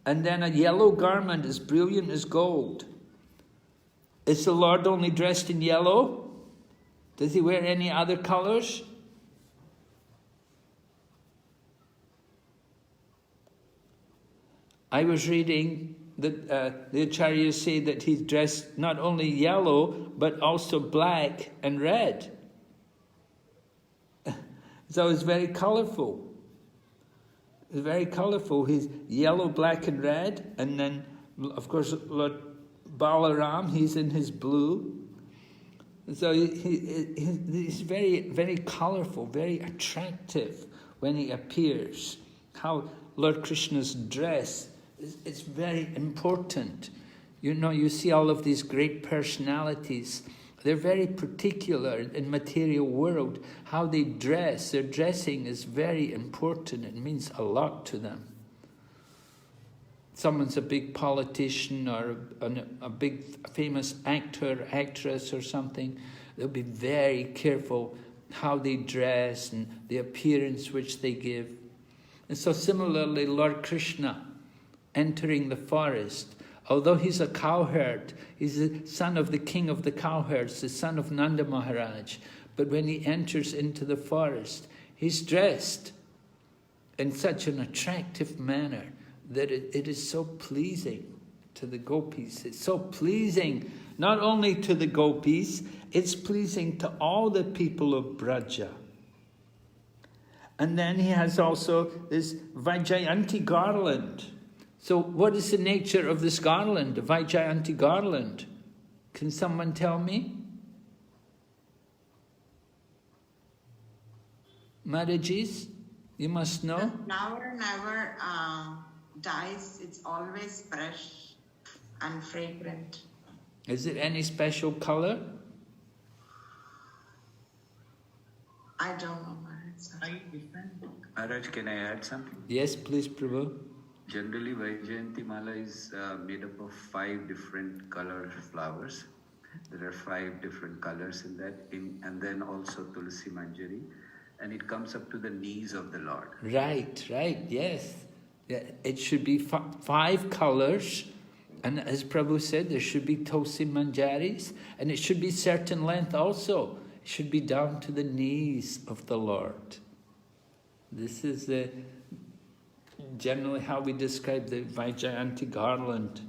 And then a yellow garment as brilliant as gold. Is the Lord only dressed in yellow? Does he wear any other colors? I was reading that the acharyas say that he's dressed not only yellow, but also black and red. So it's very colorful. It's very colorful. He's yellow, black and red. And then, of course, Lord Balaram, he's in his blue. So he's very, very colorful, very attractive when he appears. How Lord Krishna's dress is very important. You know, you see all of these great personalities. They're very particular in material world. How they dress, their dressing is very important. It means a lot to them. Someone's a big politician or a big famous actor, actress or something. They'll be very careful how they dress and the appearance which they give. And so similarly, Lord Krishna entering the forest, although he's a cowherd, he's the son of the king of the cowherds, the son of Nanda Maharaj. But when he enters into the forest, he's dressed in such an attractive manner that it is so pleasing to the Gopīs. It's so pleasing not only to the Gopīs, it's pleasing to all the people of Braja. And then he has also this Vaijayanti garland. So what is the nature of this garland, the Vaijayanti garland? Can someone tell me? Madhajis, you must know. The flower never dies. It's always fresh and fragrant. Is it any special color? I don't know, Maharaj. Maharaj, can I add something? Yes, please, Prabhu. Generally, Vaijayanti Mala is made up of 5 different color flowers. There are 5 different colors in that, and then also Tulsi Manjari, and it comes up to the knees of the Lord. Right, yes. Yeah, it should be 5 colors, and as Prabhu said, there should be Tulsi Manjaris, and it should be certain length also. It should be down to the knees of the Lord. This is generally how we describe the Vaijayanti garland.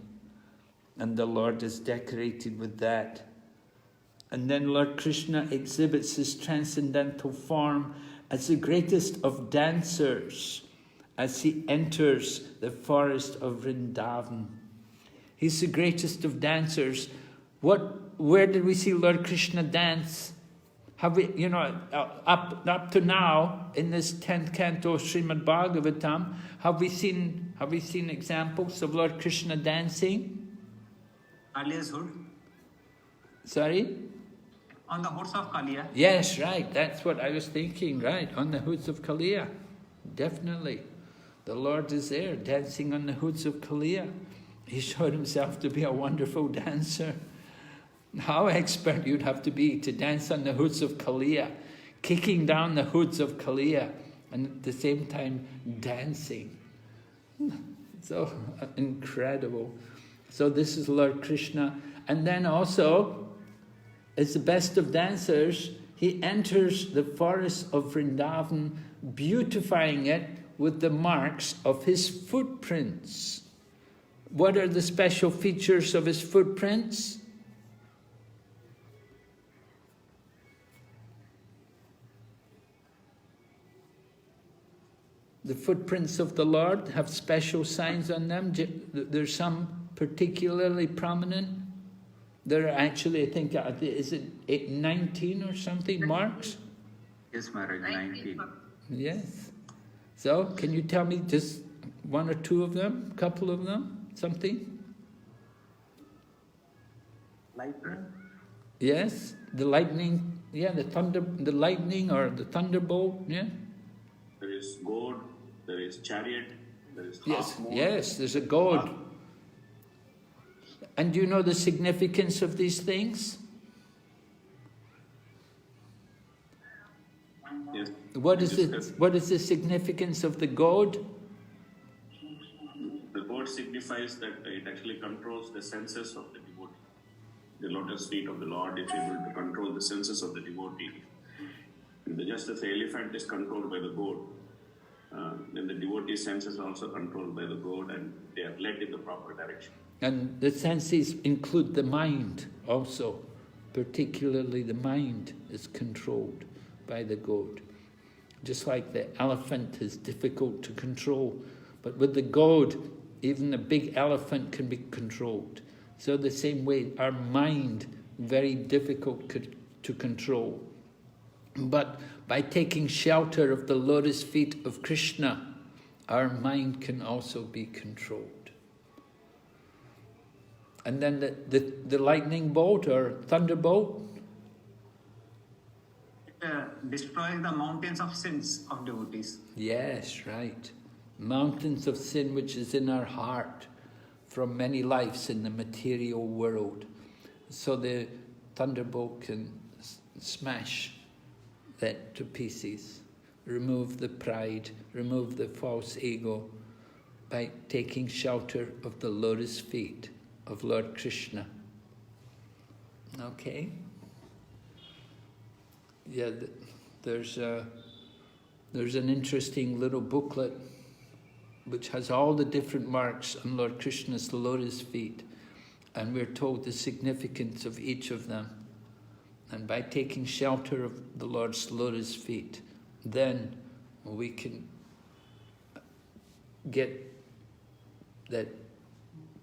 And the Lord is decorated with that. And then Lord Kṛṣṇa exhibits his transcendental form as the greatest of dancers as he enters the forest of Vrindavan. He's the greatest of dancers. Where did we see Lord Kṛṣṇa dance? Have we, up to now in this 10th canto of Srimad Bhagavatam, have we seen examples of Lord Kṛṣṇa dancing? Kaliya's hood. Sorry? On the hoods of Kaliya. Yes, right. That's what I was thinking, right. On the hoods of Kaliya. Definitely. The Lord is there, dancing on the hoods of Kaliya. He showed himself to be a wonderful dancer. How expert you'd have to be to dance on the hoods of Kaliya, kicking down the hoods of Kaliya, and at the same time dancing. So incredible. So this is Lord Kṛṣṇa. And then also, as the best of dancers, he enters the forest of Vrindavan, beautifying it with the marks of his footprints. What are the special features of his footprints? The footprints of the Lord have special signs on them. There's some particularly prominent. There are actually, I think, is it 19 or something marks? Yes, Maharaj, 19. Yes. So, can you tell me just 1 or 2 of them, a couple of them, something? Lightning? Yes, the lightning, yeah, the lightning or the thunderbolt, yeah? There is gourd, there is chariot, there is Yes, half-moon. yes, there's a gourd. And do you know the significance of these things? Yes. What is the significance of the gourd? The gourd signifies that it actually controls the senses of the devotee. The lotus feet of the Lord is able to control the senses of the devotee. Just as the elephant is controlled by the gourd, then the devotee's senses are also controlled by the gourd, and they are led in the proper direction. And the senses include the mind also. Particularly the mind is controlled by the gourd. Just like the elephant is difficult to control, but with the gourd, even a big elephant can be controlled. So the same way, our mind, very difficult to control. But by taking shelter of the lotus feet of Kṛṣṇa, our mind can also be controlled. And then the lightning bolt or thunderbolt? It destroys the mountains of sins of devotees. Yes, right. Mountains of sin which is in our heart from many lives in the material world. So the thunderbolt can smash that to pieces, remove the pride, remove the false ego by taking shelter of the lotus feet of Lord Kṛṣṇa. Okay? Yeah, there's an interesting little booklet which has all the different marks on Lord Kṛṣṇa's lotus feet, and we're told the significance of each of them. And by taking shelter of the Lord's lotus feet, then we can get that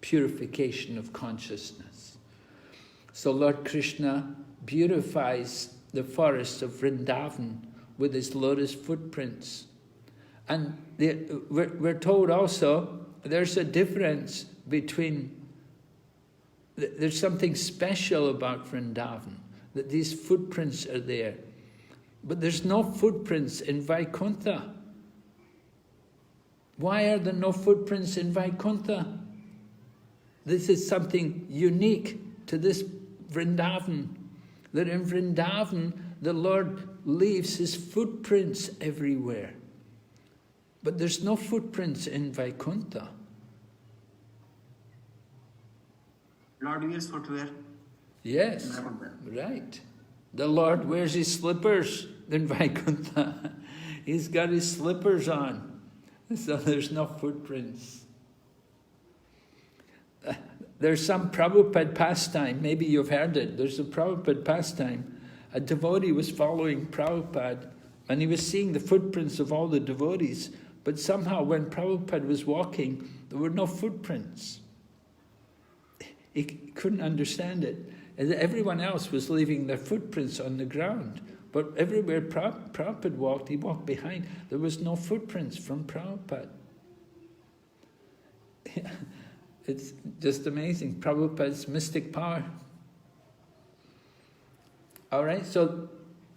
purification of consciousness. So Lord Kṛṣṇa beautifies the forest of Vrindavan with his lotus footprints. And we're told also there's a difference between, there's something special about Vrindavan, that these footprints are there. But there's no footprints in Vaikuntha. Why are there no footprints in Vaikuntha? This is something unique to this Vrindavan. That in Vrindavan, the Lord leaves his footprints everywhere. But there's no footprints in Vaikuntha. Lord wears footwear. Yes, right. The Lord wears his slippers in Vaikuntha. He's got his slippers on, so there's no footprints. There's some Prabhupada pastime, maybe you've heard it. There's a Prabhupada pastime. A devotee was following Prabhupada, and he was seeing the footprints of all the devotees, but somehow when Prabhupada was walking, there were no footprints. He couldn't understand it. And everyone else was leaving their footprints on the ground, but everywhere Prabhupada walked, he walked behind. There was no footprints from Prabhupada. It's just amazing, Prabhupada's mystic power. All right, so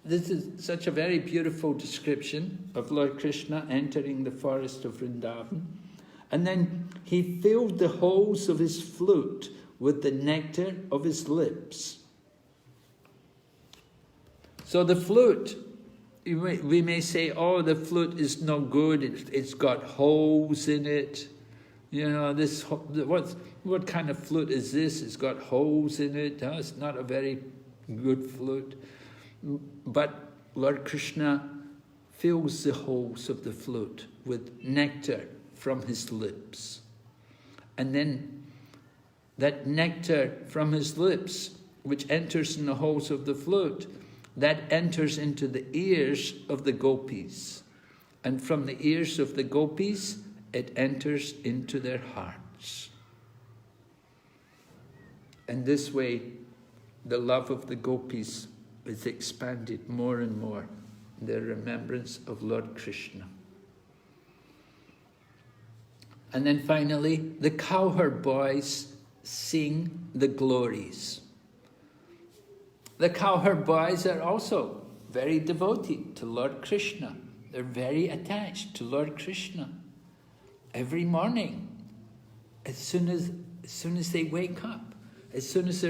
this is such a very beautiful description of Lord Kṛṣṇa entering the forest of Vrindavan. And then he filled the holes of his flute with the nectar of his lips. So the flute, we may say, oh, the flute is no good, it's got holes in it. You know, what kind of flute is this? It's got holes in it. No, it's not a very good flute. But Lord Kṛṣṇa fills the holes of the flute with nectar from his lips. And then that nectar from his lips, which enters in the holes of the flute, that enters into the ears of the Gopīs. And from the ears of the Gopīs, it enters into their hearts. And this way, the love of the Gopīs is expanded more and more in their remembrance of Lord Kṛṣṇa. And then finally, the cowherd boys sing the glories. The cowherd boys are also very devoted to Lord Kṛṣṇa. They're very attached to Lord Kṛṣṇa. Every morning, as soon as they wake up, as soon as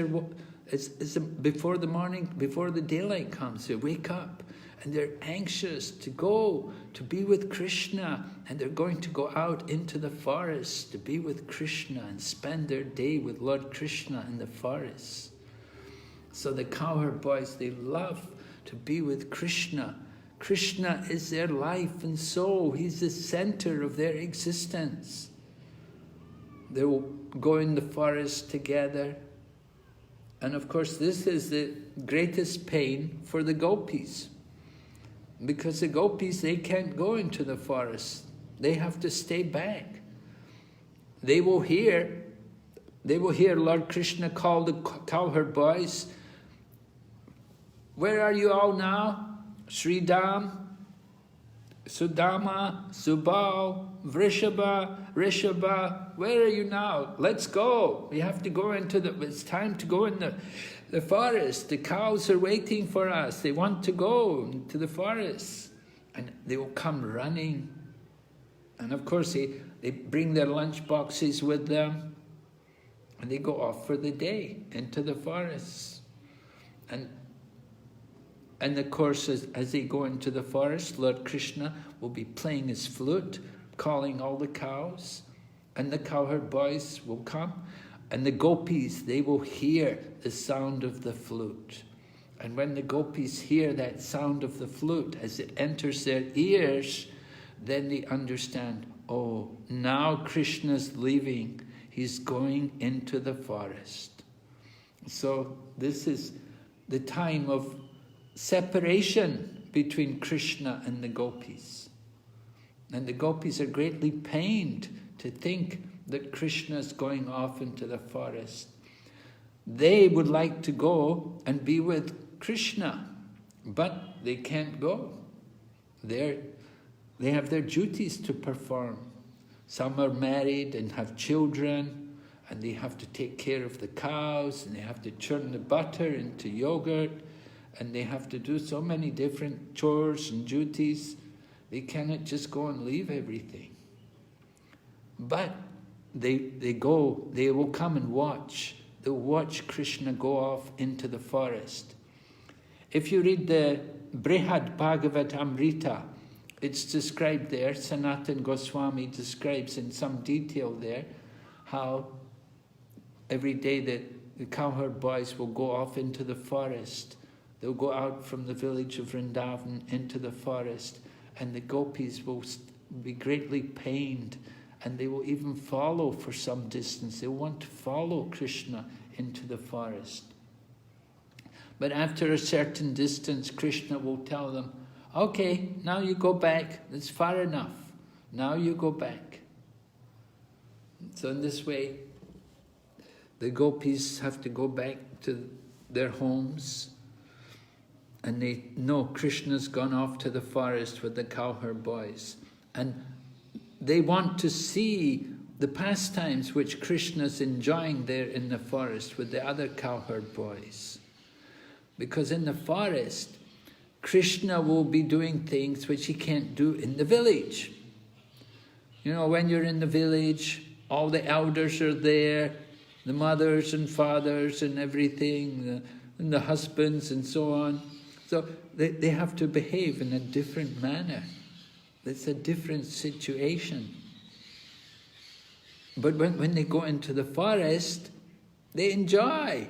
before the daylight comes, they wake up and they're anxious to go to be with Kṛṣṇa, and they're going to go out into the forest to be with Kṛṣṇa and spend their day with Lord Kṛṣṇa in the forest. So the cowherd boys, they love to be with Kṛṣṇa. Kṛṣṇa is their life and soul. He's the center of their existence. They will go in the forest together. And of course, this is the greatest pain for the Gopīs. Because the Gopīs, they can't go into the forest. They have to stay back. They will hear Lord Kṛṣṇa call the cowherd boys. Where are you all now? Sridham, Sudama, Subal, Rishabha, where are you now? Let's go. We have to go it's time to go in the forest. The cows are waiting for us. They want to go to the forest. And they will come running. And of course, they bring their lunch boxes with them. And they go off for the day into the forest. And of course, as they go into the forest, Lord Kṛṣṇa will be playing his flute, calling all the cows, and the cowherd boys will come, and the Gopīs, they will hear the sound of the flute. And when the Gopīs hear that sound of the flute as it enters their ears, then they understand, oh, now Kṛṣṇa's leaving, he's going into the forest. So this is the time of separation between Kṛṣṇa and the Gopīs. And the Gopīs are greatly pained to think that Kṛṣṇa is going off into the forest. They would like to go and be with Kṛṣṇa, but they can't go. They have their duties to perform. Some are married and have children, and they have to take care of the cows, and they have to churn the butter into yogurt, and they have to do so many different chores and duties. They cannot just go and leave everything. But they will come and watch. They'll watch Kṛṣṇa go off into the forest. If you read the Brihad Bhagavatamrita, it's described there, Sanatana Goswami describes in some detail there, how every day the cowherd boys will go off into the forest. They'll go out from the village of Vrindavan into the forest, and the gopis will be greatly pained, and they will even follow for some distance. They want to follow Kṛṣṇa into the forest. But after a certain distance, Kṛṣṇa will tell them, okay, now you go back, it's far enough. Now you go back. So in this way, the gopis have to go back to their homes, and they know Kṛṣṇa's gone off to the forest with the cowherd boys. And they want to see the pastimes which Kṛṣṇa's enjoying there in the forest with the other cowherd boys. Because in the forest, Kṛṣṇa will be doing things which he can't do in the village. You know, when you're in the village, all the elders are there, the mothers and fathers and everything, and the husbands and so on. So they have to behave in a different manner. It's a different situation. But when they go into the forest, they enjoy.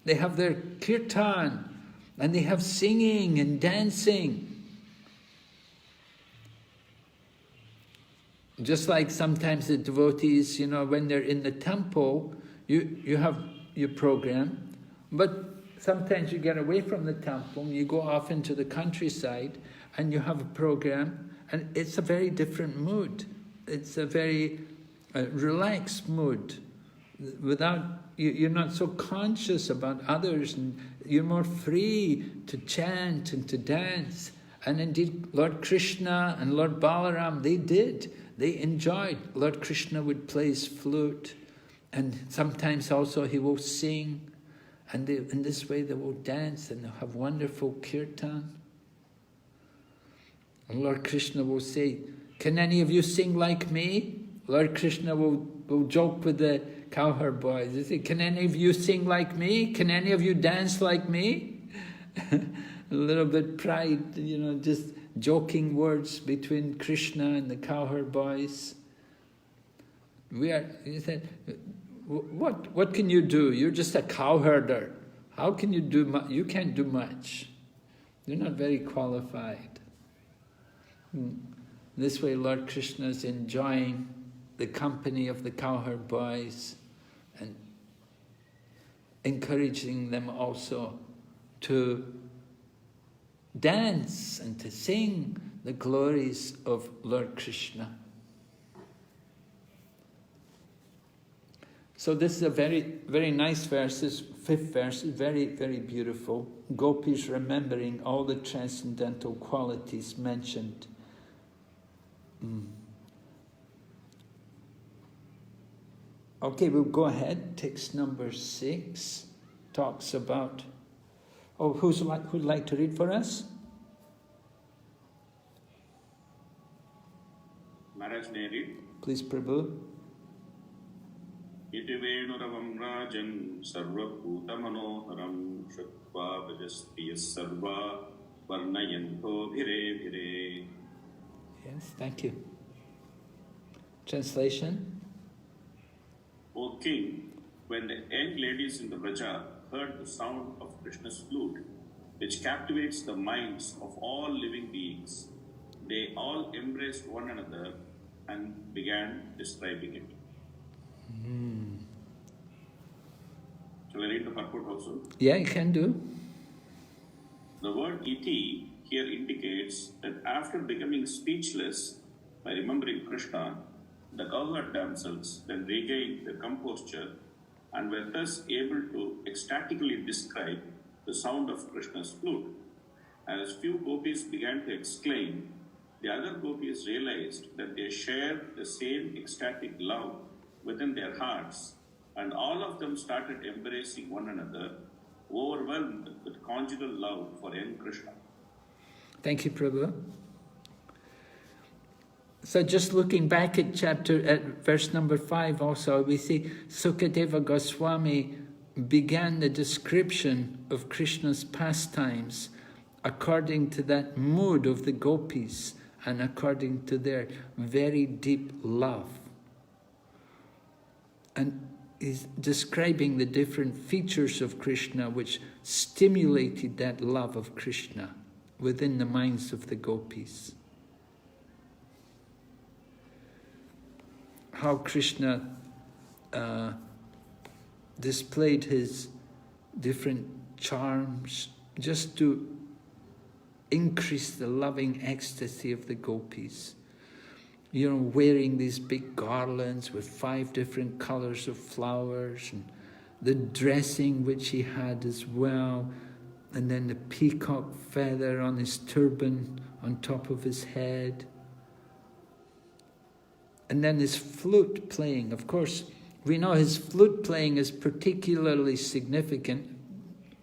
They have their kirtan, and they have singing and dancing. Just like sometimes the devotees, you know, when they're in the temple, you have your program, but sometimes you get away from the temple and you go off into the countryside and you have a program, and it's a very different mood. It's a very relaxed mood. You're not so conscious about others, and you're more free to chant and to dance. And indeed, Lord Kṛṣṇa and Lord Balaram, they enjoyed. Lord Kṛṣṇa would play his flute, and sometimes also he will sing, and in this way they will dance and they'll have wonderful kirtan. And Lord Kṛṣṇa will say, can any of you sing like me? Lord Kṛṣṇa will joke with the cowherd boys. They say, can any of you sing like me? Can any of you dance like me? A little bit pride, you know, just joking words between Kṛṣṇa and the cowherd boys. He said, what can you do? You're just a cowherder. How can you do much? You can't do much. You're not very qualified. This way Lord Kṛṣṇa is enjoying the company of the cowherd boys and encouraging them also to dance and to sing the glories of Lord Kṛṣṇa. So this is a very, very nice verse. This fifth verse is very, very beautiful. Gopis remembering all the transcendental qualities mentioned. Okay, we'll go ahead. Text number 6 talks about... Oh, who'd like to read for us? Maharaj, may I read? Please, Prabhu. Iti venuravam rajan sarva bhuta manoharam shukva vajasti sarva varnayanto bhire bhire. Yes, thank you. Translation? O king, when the young ladies in the Vraja heard the sound of Kṛṣṇa's flute, which captivates the minds of all living beings, they all embraced one another and began describing it. Shall I read the purport also? Yeah, you can do. The word iti here indicates that after becoming speechless by remembering Kṛṣṇa, the cowherd damsels then regained their composure and were thus able to ecstatically describe the sound of Kṛṣṇa's flute. As few gopis began to exclaim, the other gopis realized that they shared the same ecstatic love within their hearts, and all of them started embracing one another overwhelmed with conjugal love for young Kṛṣṇa. Thank you, Prabhu. So just looking back at verse number 5 also, we see Sukadeva Goswami began the description of Krishna's pastimes according to that mood of the Gopīs and according to their very deep love. And he's describing the different features of Krishna which stimulated that love of Krishna within the minds of the Gopīs. How Krishna displayed his different charms just to increase the loving ecstasy of the Gopīs. You know, wearing these big garlands with 5 different colors of flowers, and the dressing which he had as well, and then the peacock feather on his turban on top of his head. And then his flute playing. Of course, we know his flute playing is particularly significant,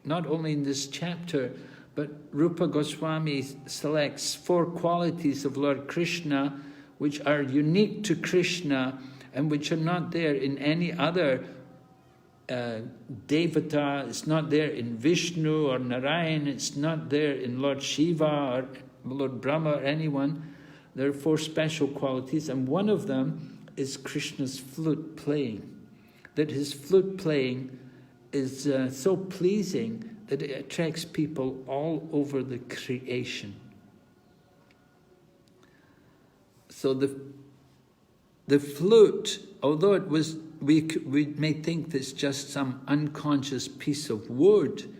not only in this chapter, but Rupa Goswami selects 4 qualities of Lord Krishna which are unique to Krishna and which are not there in any other Devata. It's not there in Vishnu or Narayan. It's not there in Lord Shiva or Lord Brahma or anyone. There are 4 special qualities, and one of them is Krishna's flute playing. That his flute playing is so pleasing that it attracts people all over the creation. So the flute, although it was, we may think it's just some unconscious piece of wood,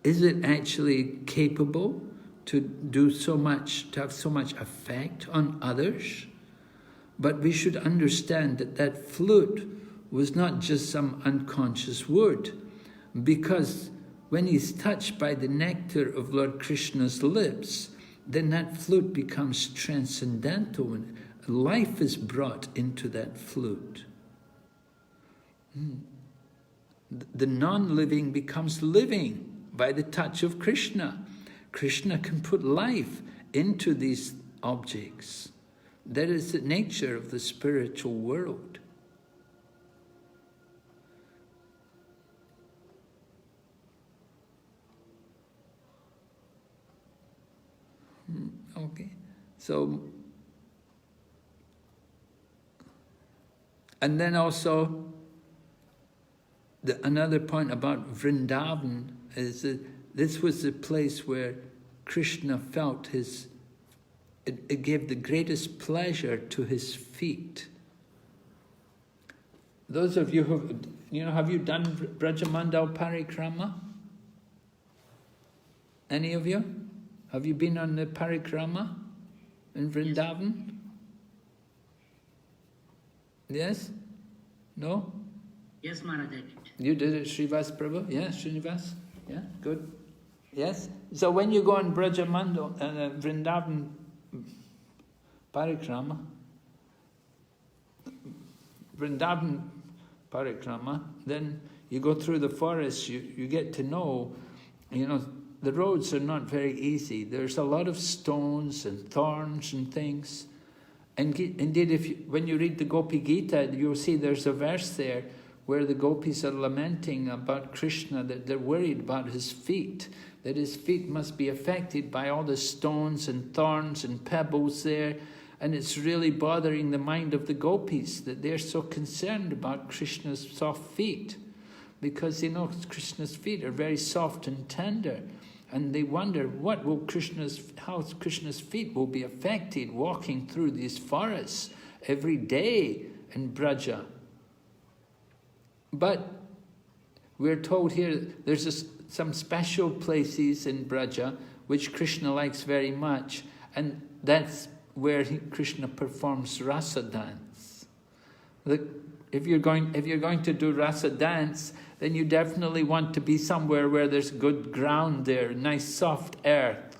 is it actually capable to do so much, to have so much effect on others? But we should understand that that flute was not just some unconscious wood, because when he's touched by the nectar of Lord Krishna's lips, then that flute becomes transcendental and life is brought into that flute. The non-living becomes living by the touch of Krishna. Krishna can put life into these objects. That is the nature of the spiritual world. Okay, so, and then also, another point about Vrindavan is that this was the place where Krishna felt it gave the greatest pleasure to his feet. Those of you who, have you done Brajamandal Parikrama? Any of you? Have you been on the Parikrama in Vrindavan? Yes? No? Yes, Maharaj, I did. You did it, Srivas Prabhu? Yeah, Srinivas? Yeah, good. Yes? So when you go on Brajamandal, Vrindavan Parikrama, then you go through the forest, you get to know, the roads are not very easy. There's a lot of stones and thorns and things. And indeed, when you read the Gopi Gita, you'll see there's a verse there where the Gopis are lamenting about Krishna, that they're worried about his feet, that his feet must be affected by all the stones and thorns and pebbles there. And it's really bothering the mind of the Gopis that they're so concerned about Krishna's soft feet, because Krishna's feet are very soft and tender. And they wonder how Krishna's feet will be affected walking through these forests every day in Braja. But we're told here there's some special places in Braja which Krishna likes very much, and that's where Krishna performs rasa dance. If you're going to do rasa dance, then you definitely want to be somewhere where there's good ground there, nice soft earth.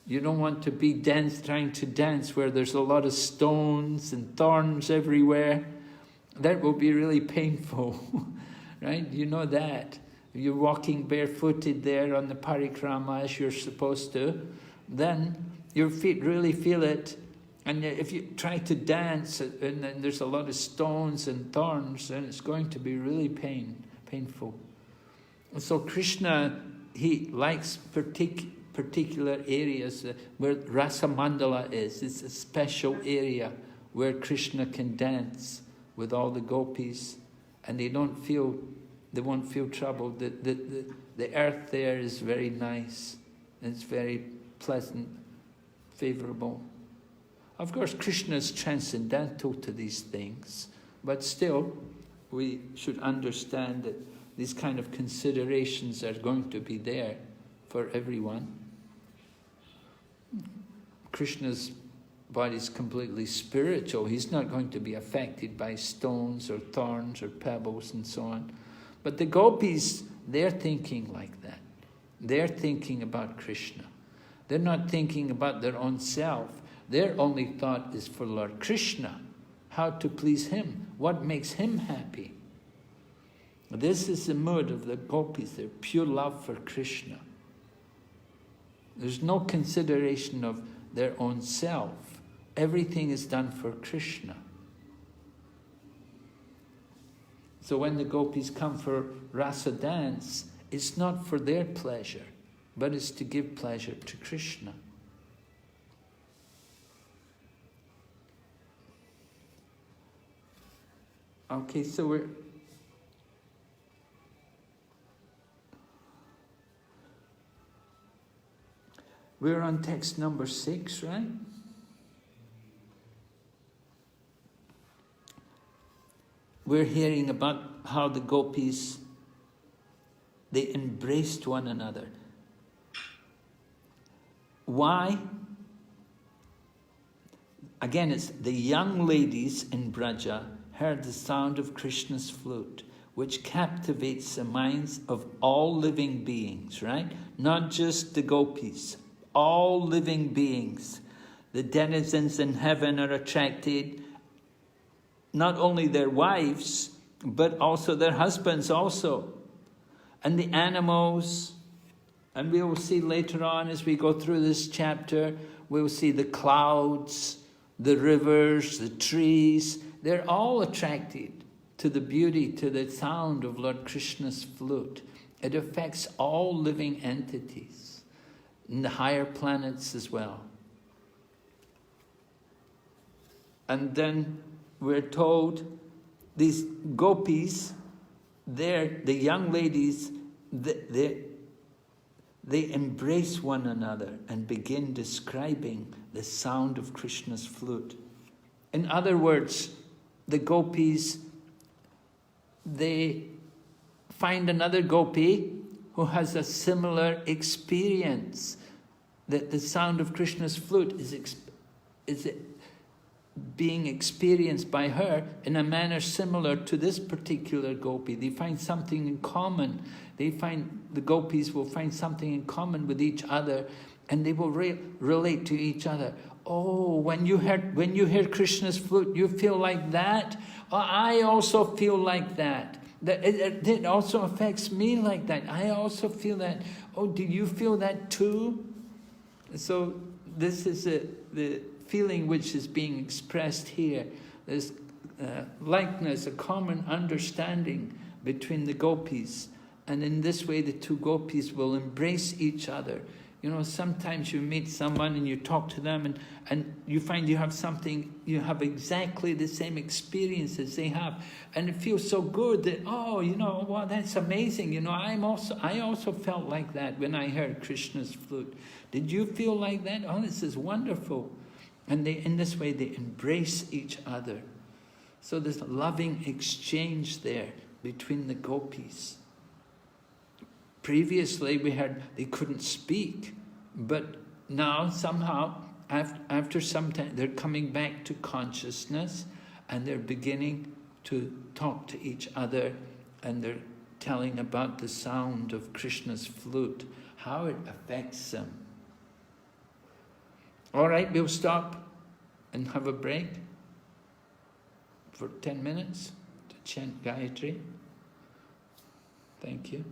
You don't want to be trying to dance where there's a lot of stones and thorns everywhere. That will be really painful, right? You know that. if you're walking barefooted there on the parikrama as you're supposed to, then your feet really feel it. And if you try to dance and then there's a lot of stones and thorns, then it's going to be really painful. So Kṛṣṇa, he likes particular areas where Rasa Mandala is. It's a special area where Kṛṣṇa can dance with all the gopis, and they won't feel trouble. The earth there is very nice. It's very pleasant, favorable. Of course, Kṛṣṇa is transcendental to these things, but still, we should understand that these kind of considerations are going to be there for everyone. Krishna's body is completely spiritual. He's not going to be affected by stones or thorns or pebbles and so on. But the gopis, they're thinking like that. They're thinking about Kṛṣṇa. They're not thinking about their own self. Their only thought is for Lord Kṛṣṇa, how to please him, what makes him happy. This is the mood of the gopis, their pure love for Kṛṣṇa. There's no consideration of their own self. Everything is done for Kṛṣṇa. So when the gopis come for rasa dance, it's not for their pleasure, but it's to give pleasure to Kṛṣṇa. Okay, so we're on text number 6, right? We're hearing about how the gopis, they embraced one another. Why? Again, it's the young ladies in Braja heard the sound of Krishna's flute, which captivates the minds of all living beings, right? Not just the gopis, all living beings. The denizens in heaven are attracted, not only their wives, but also their husbands also. And the animals, and we will see later on as we go through this chapter, we'll see the clouds, the rivers, the trees, they're all attracted to the beauty, to the sound of Lord Krishna's flute. It affects all living entities, and the higher planets as well. And then we're told these gopis, the young ladies, they embrace one another and begin describing the sound of Krishna's flute. In other words, the gopis, they find another gopi who has a similar experience, that the sound of Krishna's flute is being experienced by her in a manner similar to this particular gopi. They find something in common. The gopis will find something in common with each other, and they will relate to each other. Oh, when you hear Krishna's flute, you feel like that? Oh, I also feel like that. It also affects me like that. I also feel that. Oh, do you feel that too? So this is the feeling which is being expressed here. There's likeness, a common understanding between the gopis. And in this way, the two gopis will embrace each other. You know, sometimes you meet someone and you talk to them and you find you have exactly the same experience as they have. And it feels so good that, oh, you know, wow, that's amazing. You know, I also felt like that when I heard Krishna's flute. Did you feel like that? Oh, this is wonderful. And in this way, they embrace each other. So there's a loving exchange there between the gopis. Previously, we heard they couldn't speak, but now somehow, after some time, they're coming back to consciousness, and they're beginning to talk to each other, and they're telling about the sound of Krishna's flute, how it affects them. All right, we'll stop and have a break for 10 minutes to chant Gayatri. Thank you.